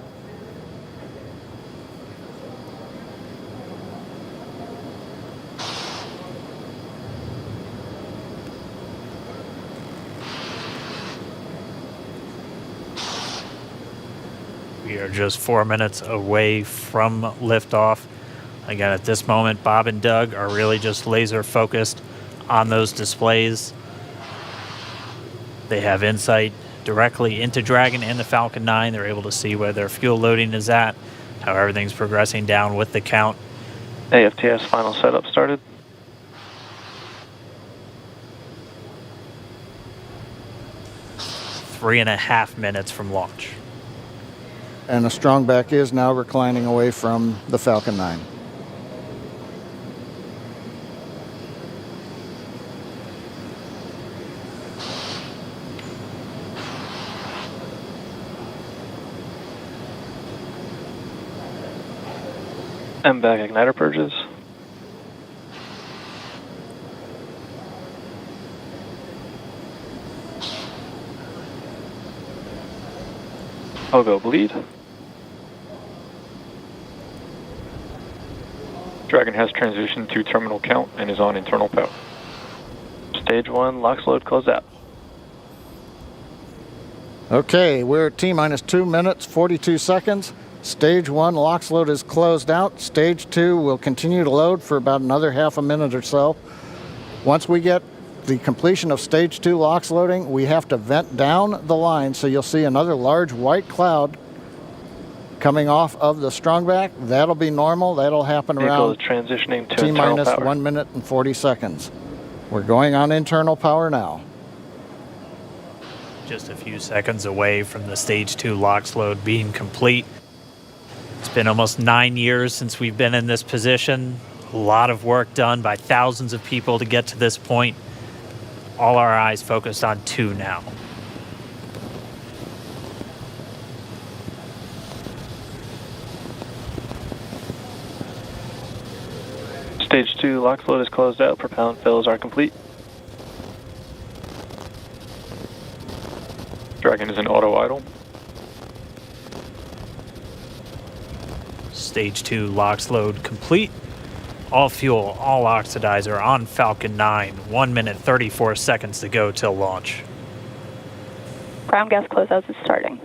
We are just 4 minutes away from liftoff. Again, at this moment, Bob and Doug are really just laser focused on those displays. They have insight directly into Dragon and the Falcon 9. They're able to see where their fuel loading is at, how everything's progressing down with the count. AFTS final setup started. Three and a half minutes from launch. And the strongback is now reclining away from the Falcon 9. MVAC igniter purges. Pogo bleed. Dragon has transitioned to terminal count and is on internal power. Stage 1, LOX load closed out. Okay, we're at T-minus 2 minutes, 42 seconds. Stage 1 LOX load is closed out. Stage 2 will continue to load for about another half a minute or so. Once we get the completion of Stage 2 LOX loading, we have to vent down the line, so you'll see another large white cloud coming off of the strongback. That'll be normal. That'll happen Vehicle around is transitioning to T-minus internal power. 1 minute and 40 seconds. We're going on internal power now. Just a few seconds away from the Stage 2 LOX load being complete. It's been almost 9 years since we've been in this position. A lot of work done by thousands of people to get to this point. All our eyes focused on 2 now. Stage 2 LOX load is closed out. Propellant fills are complete. Dragon is in auto idle. Stage 2 LOX load complete. All fuel, all oxidizer on Falcon 9. 1 minute, 34 seconds to go till launch. Ground gas closeouts is starting.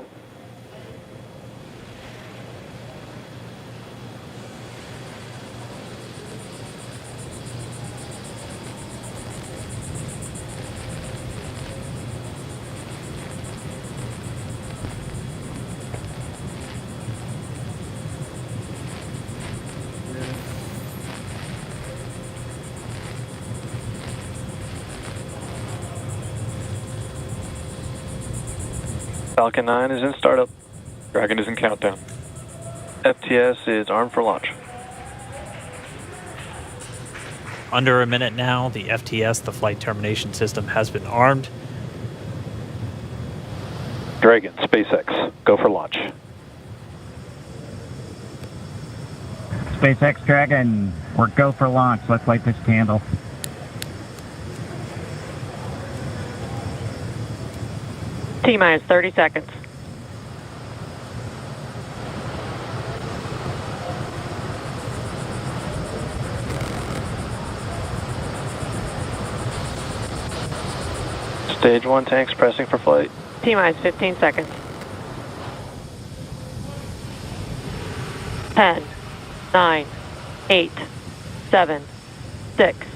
Falcon 9 is in startup. Dragon is in countdown. FTS is armed for launch. Under a minute now, the FTS, the flight termination system, has been armed. Dragon, SpaceX, go for launch. SpaceX Dragon, we're go for launch. Let's light this candle. T-minus 30 seconds. Stage 1 tanks pressing for flight. T-minus 15 seconds. 10, 9, 8, 7, 6,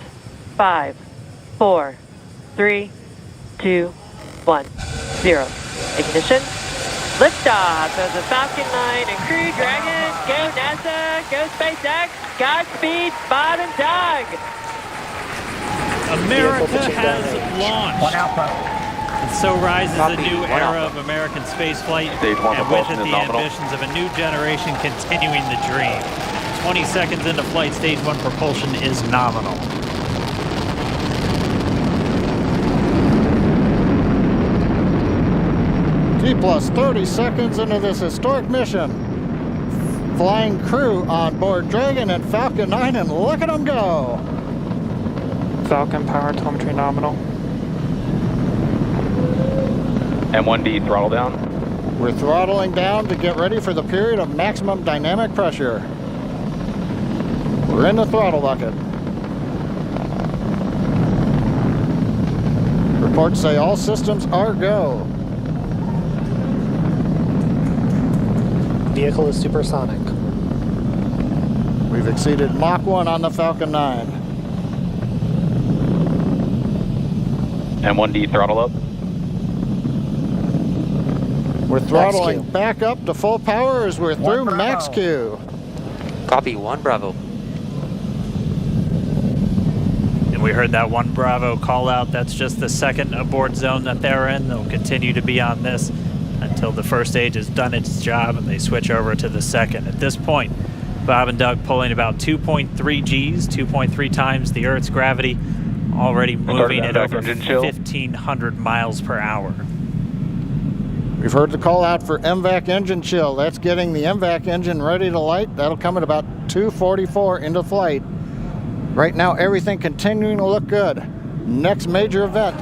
5, 4, 3, 2, 1, 0. Ignition. Liftoff of the Falcon 9 and Crew Dragon. Go NASA, go SpaceX. Godspeed, Bob and Doug. America has launched. One Alpha. And so rises a Copy. new One era Alpha. of American spaceflight, Stage one and with propulsion it is the nominal. ambitions of a new generation continuing the dream. 20 seconds into flight, stage 1 propulsion is nominal. T plus 30 seconds into this historic mission. Flying crew on board Dragon and Falcon 9, and look at them go. Falcon power telemetry nominal. M1D throttle down. We're throttling down to get ready for the period of maximum dynamic pressure. We're in the throttle bucket. Reports say all systems are go. Vehicle is supersonic. We've exceeded Mach 1 on the Falcon 9. M1D throttle up. We're throttling back up to full power as we're through max Q. Copy, 1 Bravo. And we heard that 1 Bravo call out. That's just the second abort zone that they're in. They'll continue to be on this until the first stage has done its job and they switch over to the second. At this point, Bob and Doug pulling about 2.3 Gs, 2.3 times the Earth's gravity, already moving at over 1,500 miles per hour. We've heard the call out for MVAC engine chill. That's getting the MVAC engine ready to light. That'll come at about 2:44 into flight. Right now, everything continuing to look good. Next major event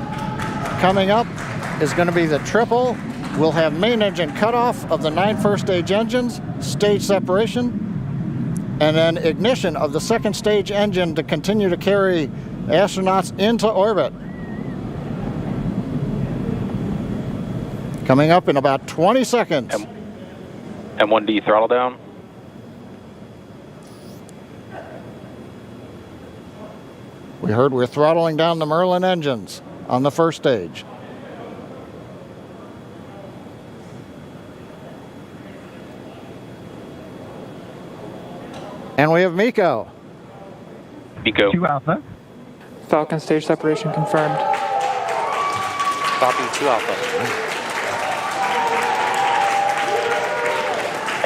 coming up is going to be the triple. We'll have main engine cutoff of the 9 first stage engines, stage separation, and then ignition of the second stage engine to continue to carry astronauts into orbit. Coming up in about 20 seconds. M1D throttle down. We heard we're throttling down the Merlin engines on the first stage. And we have Miko. Miko. 2 Alpha. Falcon stage separation confirmed. Copy, 2 Alpha.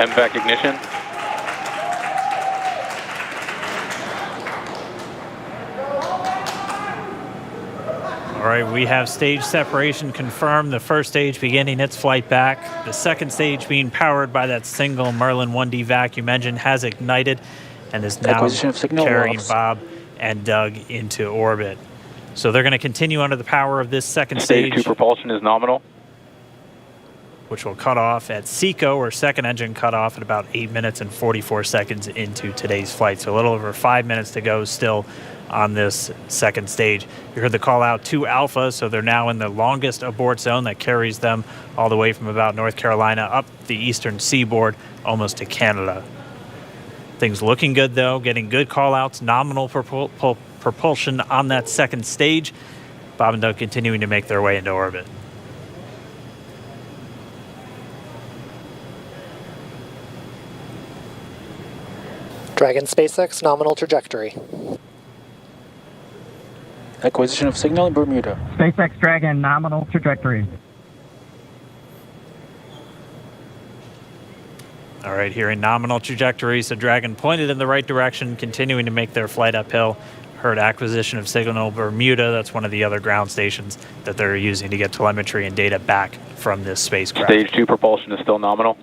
MVAC ignition. All right, we have stage separation confirmed. The first stage beginning its flight back. The second stage being powered by that single Merlin 1D vacuum engine has ignited and is now carrying Bob and Doug into orbit. So they're going to continue under the power of this second stage. Stage 2 propulsion is nominal. Which will cut off at SECO, or second engine cutoff, at about 8 minutes and 44 seconds into today's flight. So a little over 5 minutes to go still on this second stage. You heard the call out 2 Alpha, so they're now in the longest abort zone that carries them all the way from about North Carolina up the eastern seaboard almost to Canada. Things looking good though, getting good call outs, nominal propulsion on that second stage. Bob and Doug continuing to make their way into orbit. Dragon SpaceX nominal trajectory. Acquisition of signal in Bermuda. SpaceX Dragon nominal trajectory. All right, here in nominal trajectory, so Dragon pointed in the right direction, continuing to make their flight uphill. Heard acquisition of signal Bermuda. That's one of the other ground stations that they're using to get telemetry and data back from this spacecraft. Stage 2 propulsion is still nominal.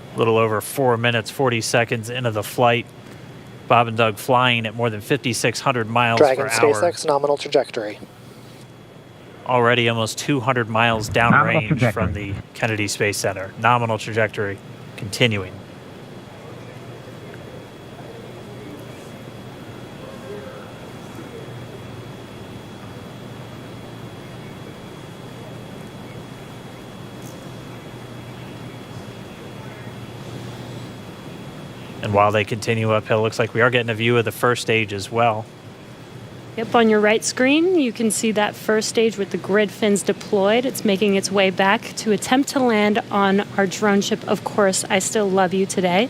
A little over 4 minutes, 40 seconds into the flight. Bob and Doug flying at more than 5,600 miles Dragon per hour. SpaceX nominal trajectory. Already almost 200 miles downrange from the Kennedy Space Center. Nominal trajectory continuing. And while they continue uphill, looks like we are getting a view of the first stage as well. Yep, on your right screen, you can see that first stage with the grid fins deployed. It's making its way back to attempt to land on our drone ship, Of Course, I Still Love You today.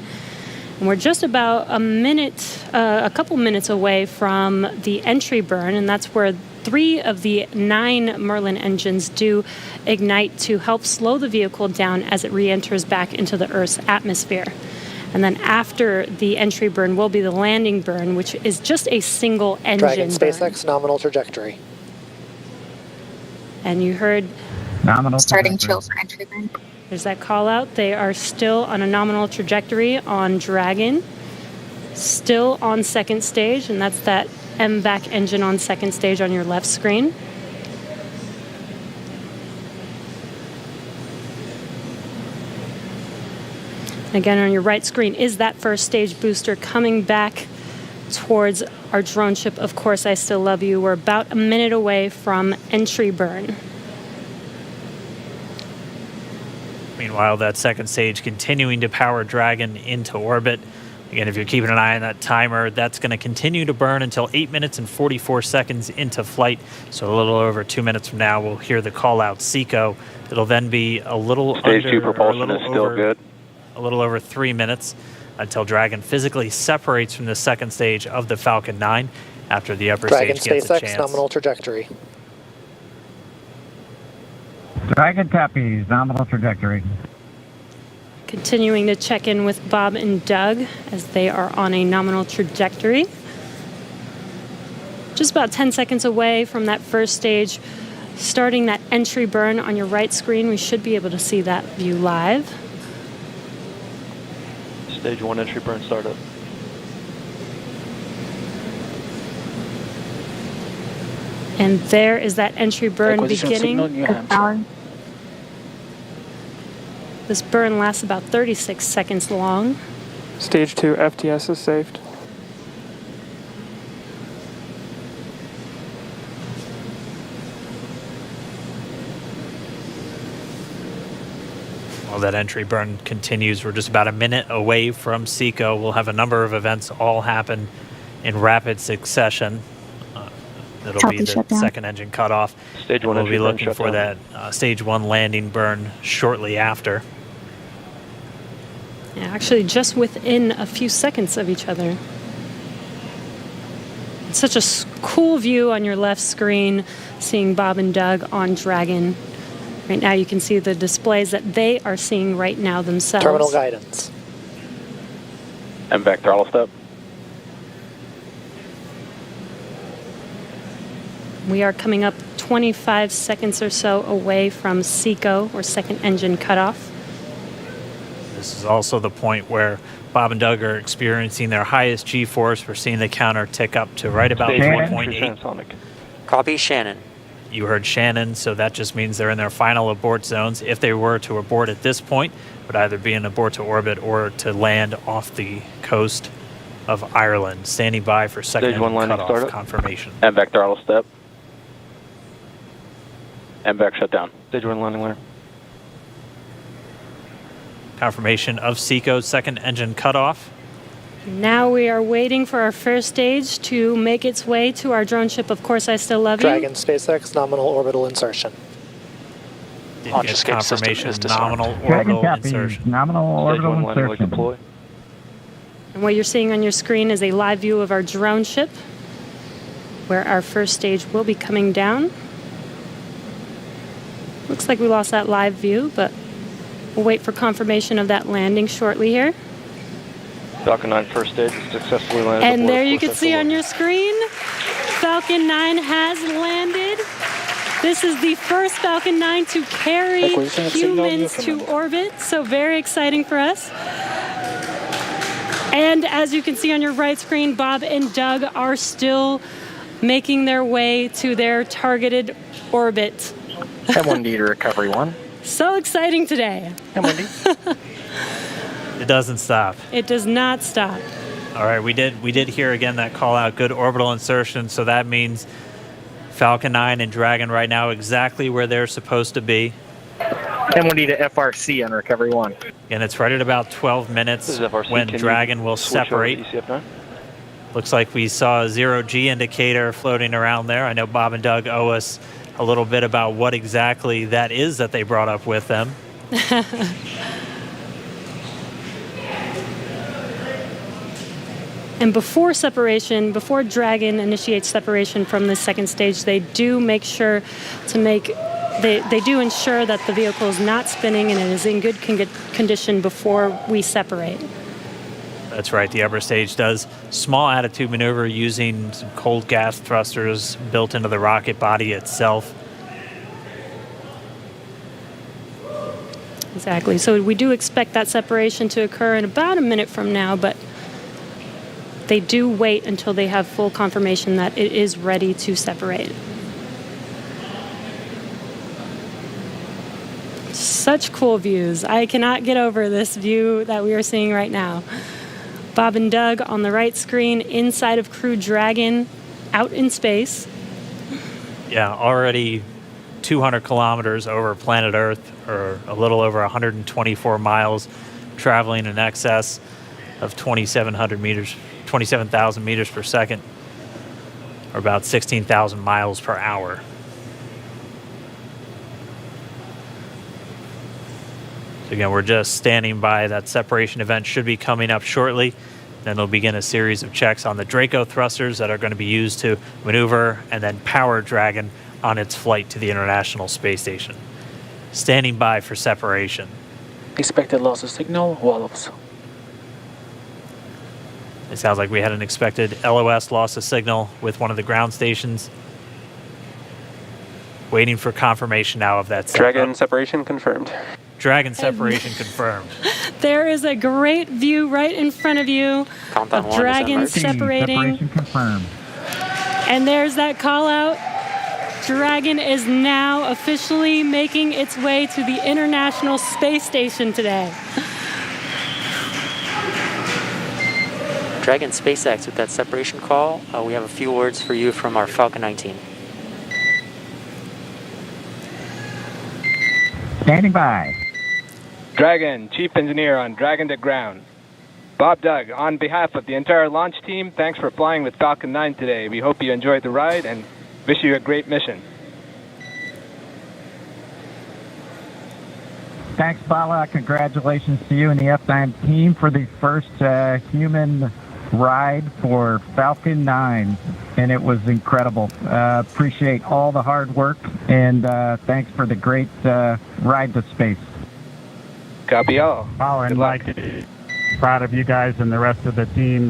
And we're just about a couple minutes away from the entry burn, and that's where 3 of the 9 Merlin engines do ignite to help slow the vehicle down as it re-enters back into the Earth's atmosphere. And then after the entry burn will be the landing burn, which is just a single engine Dragon burn. SpaceX nominal trajectory. And you heard Nominal Starting trajectory. chill for entry burn. there's that call out. They are still on a nominal trajectory on Dragon, still on second stage, and that's that MVAC engine on second stage on your left screen. Again, on your right screen is that first stage booster coming back towards our drone ship, Of Course, I Still Love You. We're about a minute away from entry burn. Meanwhile, that second stage continuing to power Dragon into orbit. Again, if you're keeping an eye on that timer, that's going to continue to burn until 8 minutes and 44 seconds into flight. So a little over 2 minutes from now, we'll hear the call out SECO. It'll then be a little Stage under, 2 propulsion or a is little still over, good. A little over 3 minutes until Dragon physically separates from the second stage of the Falcon 9 after the upper Dragon stage gets a SpaceX chance. nominal trajectory. Dragon copies, nominal trajectory. Continuing to check in with Bob and Doug as they are on a nominal trajectory. Just about 10 seconds away from that first stage, starting that entry burn on your right screen. We should be able to see that view live. Stage 1 entry burn startup. And there is that entry burn Acquisition beginning. signal, New Hampshire. This burn lasts about 36 seconds long. Stage 2 FTS is saved. While that entry burn continues, we're just about a minute away from SECO. We'll have a number of events all happen in rapid succession. It'll Healthy be the shutdown. second engine cutoff. Stage 1 We'll entry be burn looking for shutdown. that stage 1 landing burn shortly after. Yeah, actually, just within a few seconds of each other. It's such a cool view on your left screen, seeing Bob and Doug on Dragon. Right now, you can see the displays that they are seeing right now themselves. Terminal guidance. MVAC throttle step. We are coming up 25 seconds or so away from SECO, or second engine cutoff. This is also the point where Bob and Doug are experiencing their highest G-force. We're seeing the counter tick up to right about Stage 1 1.8. entry transonic. Copy, Shannon. You heard Shannon, so that just means they're in their final abort zones. If they were to abort at this point, it would either be an abort to orbit or to land off the coast of Ireland. Standing by for second Stage 1 engine landing cutoff startup. confirmation. MVAC throttle step. MVAC shutdown. Stage 1 landing winner. Confirmation of SECO's second engine cutoff. Now we are waiting for our first stage to make its way to our drone ship, Of Course, I Still Love You. Dragon SpaceX nominal orbital insertion. Did Launch get escape system confirmation is disarmed. nominal Dragon orbital copies, insertion. nominal Stage orbital 1 landing leg insertion. deploy. And what you're seeing on your screen is a live view of our drone ship, where our first stage will be coming down. Looks like we lost that live view, but we'll wait for confirmation of that landing shortly here. Falcon 9 first stage is successfully landed. And aboard there you Of can Course I see Still on Love your screen, Falcon 9 has landed. This is the first Falcon 9 to carry Acquisition of signal, humans to Newfoundland. orbit, so very exciting for us. And as you can see on your right screen, Bob and Doug are still making their way to their targeted orbit. M1D to recovery 1. So exciting today. M1D. It doesn't stop. It does not stop. All right, we did hear again that call out, good orbital insertion, so that means Falcon 9 and Dragon right now exactly where they're supposed to be. M1D to FRC on recovery 1. And it's right at about 12 minutes This is FRC. when Can Dragon you will switch over to separate. ECF9? Looks like we saw a 0G indicator floating around there. I know Bob and Doug owe us a little bit about what exactly that is that they brought up with them. And before separation, before Dragon initiates separation from the second stage, they do make sure to they do ensure that the vehicle is not spinning and it is in good condition before we separate. That's right. The upper stage does small attitude maneuver using some cold gas thrusters built into the rocket body itself. Exactly. So we do expect that separation to occur in about a minute from now, but they do wait until they have full confirmation that it is ready to separate. Such cool views. I cannot get over this view that we are seeing right now. Bob and Doug on the right screen, inside of Crew Dragon, out in space. Yeah, already 200 kilometers over planet Earth, or a little over 124 miles, traveling in excess of 2,700 meters, 27,000 meters per second, or about 16,000 miles per hour. So again, we're just standing by. That separation event should be coming up shortly. Then they'll begin a series of checks on the Draco thrusters that are going to be used to maneuver and then power Dragon on its flight to the International Space Station. Standing by for separation. Expected loss of signal, Wallops. It sounds like we had an expected LOS, loss of signal, with one of the ground stations. Waiting for confirmation now of that. Dragon separation confirmed. Dragon separation confirmed. There is a great view right in front of you Countdown of 1 Dragon is emerging. separating. Separation confirmed. And there's that call out. Dragon is now officially making its way to the International Space Station today. Dragon SpaceX with that separation call. We have a few words for you from our Falcon 19. Standing by. Dragon, Chief Engineer on Dragon to Ground. Bob Doug, on behalf of the entire launch team, thanks for flying with Falcon 9 today. We hope you enjoyed the ride and wish you a great mission. Thanks, Bala. Congratulations to you and the F9 team for the first human ride for Falcon 9. And it was incredible. Appreciate all the hard work, and thanks for the great ride to space. Copy all. Oh, and Mike, proud of you guys and the rest of the team.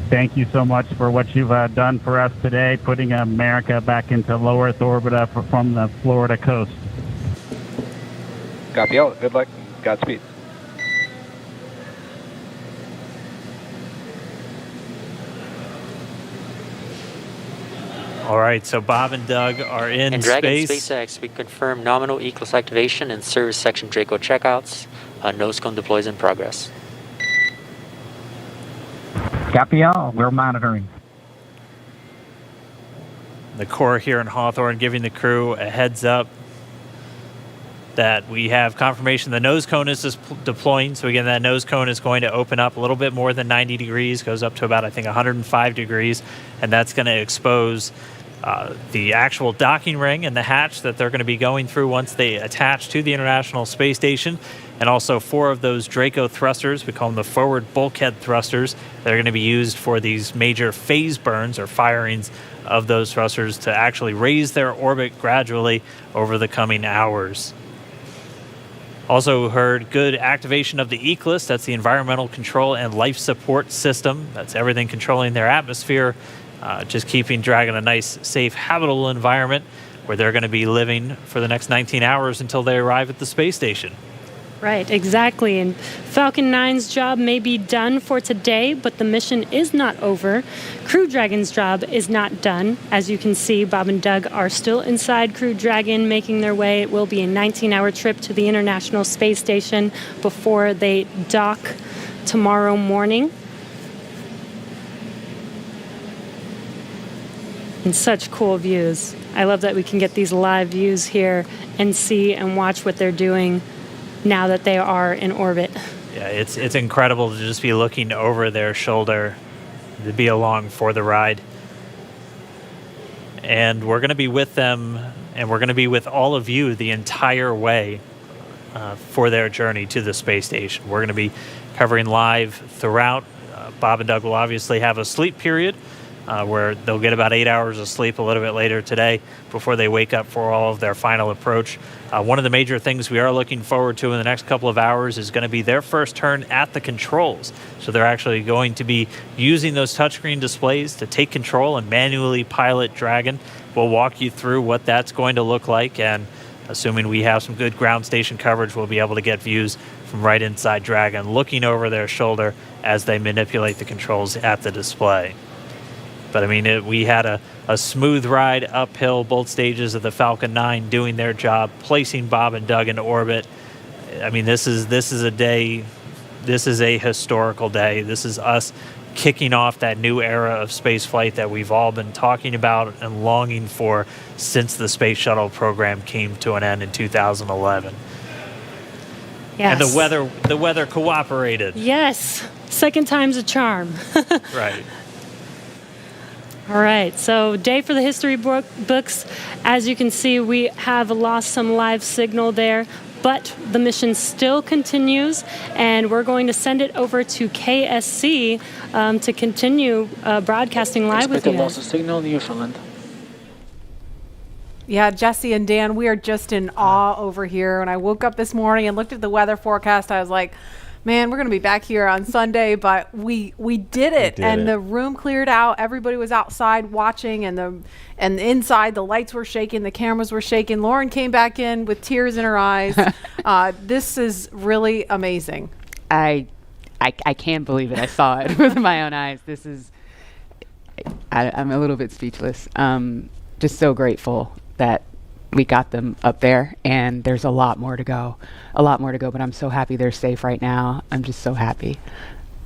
Thank you so much for what you've done for us today, putting America back into low Earth orbit from the Florida coast. Copy all. Good luck. Godspeed. All right, so Bob and Doug are in And Dragon space. SpaceX, we confirm nominal ECLS activation and service section Draco checkouts. Nosecone deploys in progress. Copy all. We're monitoring. The Corps here in Hawthorne giving the crew a heads up that we have confirmation the nose cone is deploying. So again, that nose cone is going to open up a little bit more than 90 degrees, goes up to about, I think, 105 degrees, and that's going to expose the actual docking ring and the hatch that they're going to be going through once they attach to the International Space Station, and also 4 of those Draco thrusters, we call them the forward bulkhead thrusters, that are going to be used for these major phase burns or firings of those thrusters to actually raise their orbit gradually over the coming hours. Also heard good activation of the ECLS, that's the Environmental Control and Life Support System. That's everything controlling their atmosphere, just keeping Dragon a nice, safe, habitable environment where they're going to be living for the next 19 hours until they arrive at the space station. Right, exactly. And Falcon 9's job may be done for today, but the mission is not over. Crew Dragon's job is not done. As you can see, Bob and Doug are still inside Crew Dragon, making their way. It will be a 19-hour trip to the International Space Station before they dock tomorrow morning. And such cool views. I love that we can get these live views here and see and watch what they're doing now that they are in orbit. Yeah, it's incredible to just be looking over their shoulder, to be along for the ride. And we're going to be with them, and we're going to be with all of you the entire way for their journey to the space station. We're going to be covering live throughout. Bob and Doug will obviously have a sleep period where they'll get about 8 hours of sleep a little bit later today before they wake up for all of their final approach. One of the major things we are looking forward to in the next couple of hours is going to be their first turn at the controls. So they're actually going to be using those touchscreen displays to take control and manually pilot Dragon. We'll walk you through what that's going to look like, and assuming we have some good ground station coverage, we'll be able to get views from right inside Dragon, looking over their shoulder as they manipulate the controls at the display. But I mean, we had a smooth ride uphill, both stages of the Falcon 9 doing their job, placing Bob and Doug into orbit. I mean, this is a day, this is a historical day. This is us kicking off that new era of space flight that we've all been talking about and longing for since the Space Shuttle program came to an end in 2011. Yes. And the weather cooperated. Yes, second time's a charm. Right. All right, so day for the history books. As you can see, we have lost some live signal there, but the mission still continues, and we're going to send it over to KSC to continue broadcasting live with you. Loss of signal, Newfoundland. Yeah, Jesse and Dan, we are just in awe over here. When I woke up this morning and looked at the weather forecast, I was like, man, we're going to be back here on Sunday, but we did it. The room cleared out. Everybody was outside watching, and inside the lights were shaking, the cameras were shaking. Lauren came back in with tears in her eyes. This is really amazing. I can't believe it. I saw it with my own eyes. This is, I'm a little bit speechless. Just so grateful that we got them up there, and there's a lot more to go, but I'm so happy they're safe right now. I'm just so happy.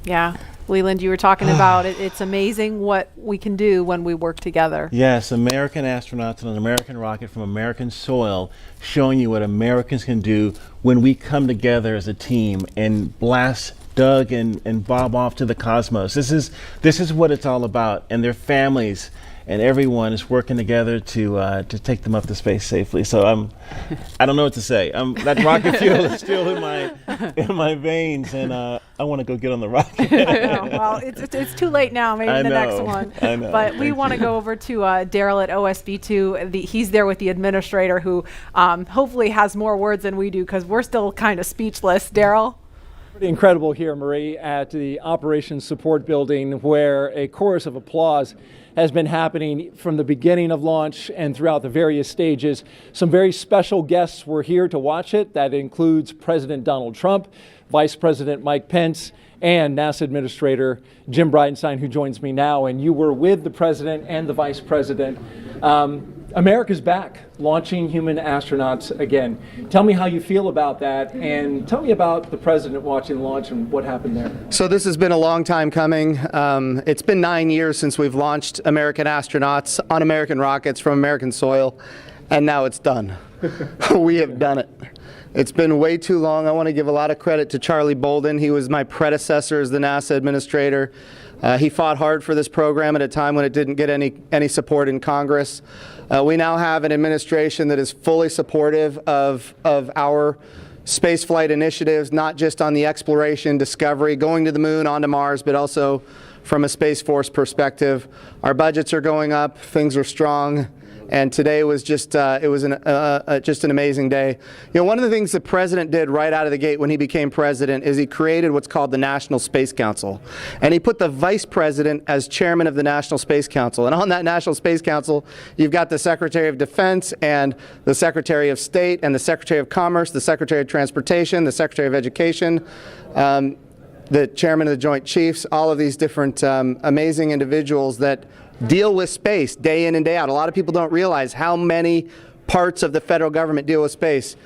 Yeah. Leland, you were talking about it. It's amazing what we can do when we work together. Yes, American astronauts on an American rocket from American soil, showing you what Americans can do when we come together as a team and blast Doug and Bob off to the cosmos. This is what it's all about, and their families and everyone is working together to take them up to space safely. So I don't know what to say. That rocket fuel is still in my veins, and I want to go get on the rocket. Well, it's too late now. Maybe the next one. I know. But we want to go over to Daryl at OSB2. He's there with the administrator, who hopefully has more words than we do, because we're still kind of speechless. Daryl? Pretty incredible here, Marie, at the Operations Support Building, where a chorus of applause has been happening from the beginning of launch and throughout the various stages. Some very special guests were here to watch it. That includes President Donald Trump, Vice President Mike Pence, and NASA Administrator Jim Bridenstine, who joins me now. And you were with the President and the Vice President. America's back, launching human astronauts again. Tell me how you feel about that, and tell me about the President watching the launch and what happened there. So this has been a long time coming. It's been 9 years since we've launched American astronauts on American rockets from American soil, and now it's done. We have done it. It's been way too long. I want to give a lot of credit to Charlie Bolden. He was my predecessor as the NASA administrator. He fought hard for this program at a time when it didn't get any support in Congress. We now have an administration that is fully supportive of our spaceflight initiatives, not just on the exploration, discovery, going to the moon, onto Mars, but also from a Space Force perspective. Our budgets are going up, things are strong, and today was just just an amazing day. You know, one of the things the President did right out of the gate when he became President is he created what's called the National Space Council, and he put the Vice President as chairman of the National Space Council. And on that National Space Council, you've got the Secretary of Defense and the Secretary of State and the Secretary of Commerce, the Secretary of Transportation, the Secretary of Education, the Chairman of the Joint Chiefs, all of these different amazing individuals that deal with space day in and day out. A lot of people don't realize how many parts of the federal government deal with space.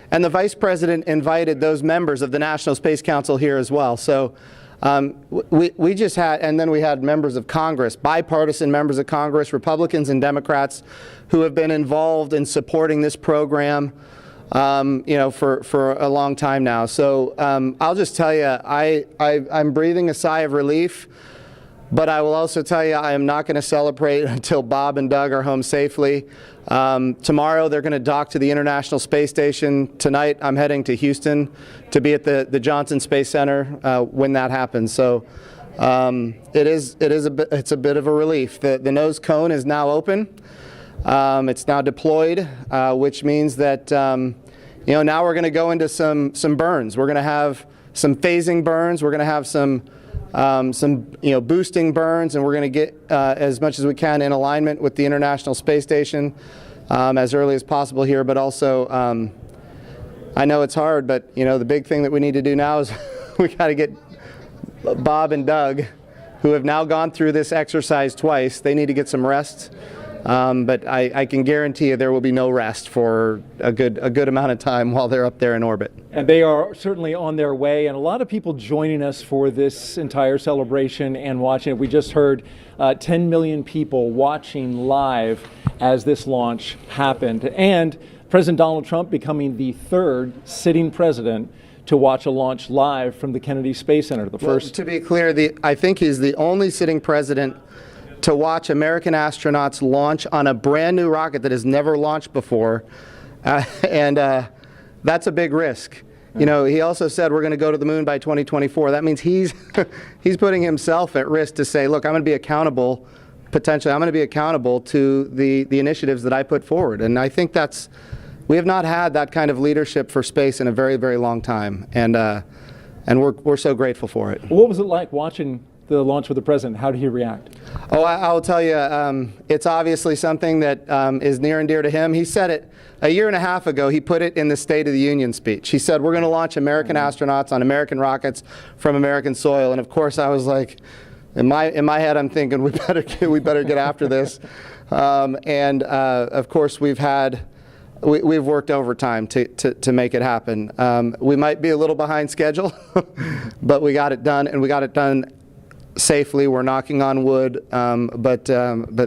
And the Vice President invited those members of the National Space Council here as well. So we just had, and then we had members of Congress, bipartisan members of Congress, Republicans and Democrats, who have been involved in supporting this program for a long time now. So I'll just tell you, I'm breathing a sigh of relief, but I will also tell you I am not going to celebrate until Bob and Doug are home safely. Tomorrow they're going to dock to the International Space Station. Tonight I'm heading to Houston to be at the Johnson Space Center when that happens. So it's a bit of a relief. The nose cone is now open. It's now deployed, which means that now we're going to go into some burns. We're going to have some phasing burns. We're going to have some boosting burns, and we're going to get as much as we can in alignment with the International Space Station as early as possible here. But also, I know it's hard, but the big thing that we need to do now is we got to get Bob and Doug, who have now gone through this exercise twice. They need to get some rest. But I can guarantee you there will be no rest for a good amount of time while they're up there in orbit. And they are certainly on their way, and a lot of people joining us for this entire celebration and watching it. We just heard 10 million people watching live as this launch happened, and President Donald Trump becoming the third sitting president to watch a launch live from the Kennedy Space Center. The first. To be clear, I think he's the only sitting president to watch American astronauts launch on a brand new rocket that has never launched before, and that's a big risk. He also said we're going to go to the moon by 2024. That means he's putting himself at risk to say, look, I'm going to be accountable, potentially, I'm going to be accountable to the initiatives that I put forward. And I think we have not had that kind of leadership for space in a very, very long time, and we're so grateful for it. What was it like watching the launch with the president? How did he react? Oh, I'll tell you, it's obviously something that is near and dear to him. He said it a year and a half ago. He put it in the State of the Union speech. He said, we're going to launch American astronauts on American rockets from American soil. And of course, I was like, in my head, I'm thinking we better get after this. Of course, we've worked overtime to make it happen. We might be a little behind schedule, but we got it done, and we got it done safely. We're knocking on wood, but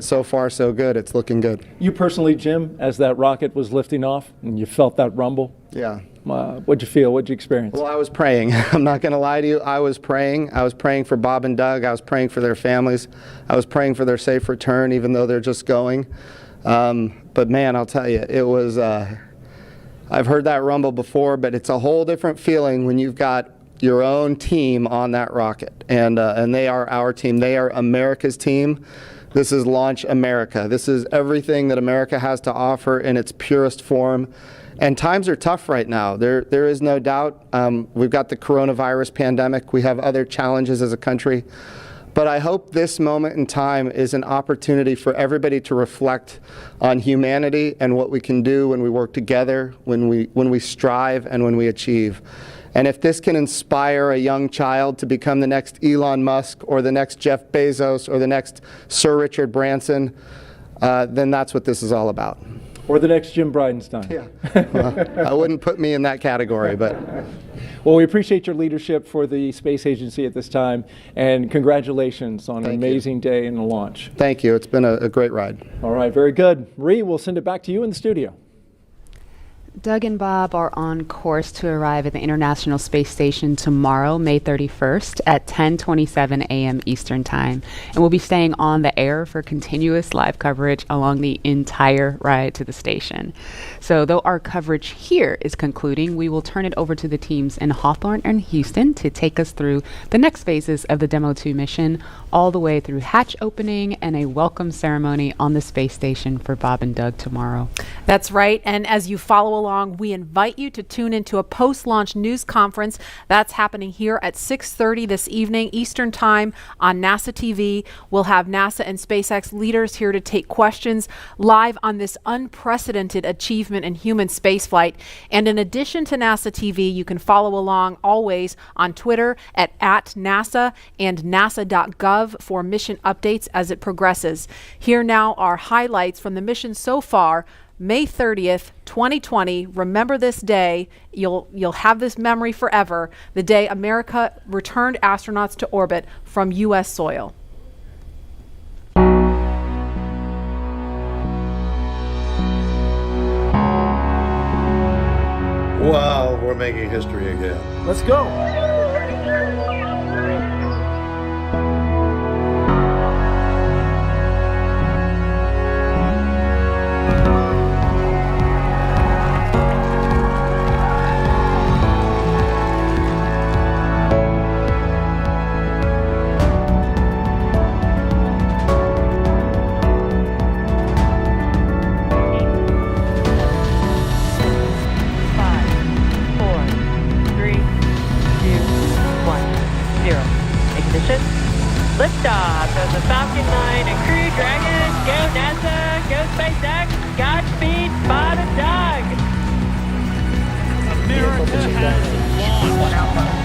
so far so good. It's looking good. You personally, Jim, as that rocket was lifting off and you felt that rumble? Yeah. What'd you feel? What'd you experience? Well, I was praying. I'm not going to lie to you. I was praying. I was praying for Bob and Doug. I was praying for their families. I was praying for their safe return, even though they're just going. But man, I'll tell you, it was, I've heard that rumble before, but it's a whole different feeling when you've got your own team on that rocket, and they are our team. They are America's team. This is Launch America. This is everything that America has to offer in its purest form. And times are tough right now. There is no doubt. We've got the coronavirus pandemic. We have other challenges as a country. But I hope this moment in time is an opportunity for everybody to reflect on humanity and what we can do when we work together, when we strive, and when we achieve. And if this can inspire a young child to become the next Elon Musk or the next Jeff Bezos or the next Sir Richard Branson, then that's what this is all about. Or the next Jim Bridenstine. Yeah. Well, I wouldn't put me in that category, but. Well, we appreciate your leadership for the space agency at this time, and congratulations on an amazing day in the launch. Thank you. It's been a great ride. All right, very good. Marie, we'll send it back to you in the studio. Doug and Bob are on course to arrive at the International Space Station tomorrow, May 31st at 10:27 a.m. Eastern Time. And we'll be staying on the air for continuous live coverage along the entire ride to the station. So though our coverage here is concluding, we will turn it over to the teams in Hawthorne and Houston to take us through the next phases of the Demo 2 mission, all the way through hatch opening and a welcome ceremony on the space station for Bob and Doug tomorrow. That's right. And as you follow along, we invite you to tune into a post-launch news conference that's happening here at 6:30 this evening Eastern Time on NASA TV. We'll have NASA and SpaceX leaders here to take questions live on this unprecedented achievement in human spaceflight. And in addition to NASA TV, you can follow along always on Twitter at @NASA and nasa.gov for mission updates as it progresses. Here now are highlights from the mission so far. May 30th, 2020. Remember this day. You'll have this memory forever. The day America returned astronauts to orbit from U.S. soil. making history again. Let's go. Liftoff of the Falcon 9 and Crew Dragon. Go NASA, go SpaceX, Godspeed, Bob and Doug. America has launched.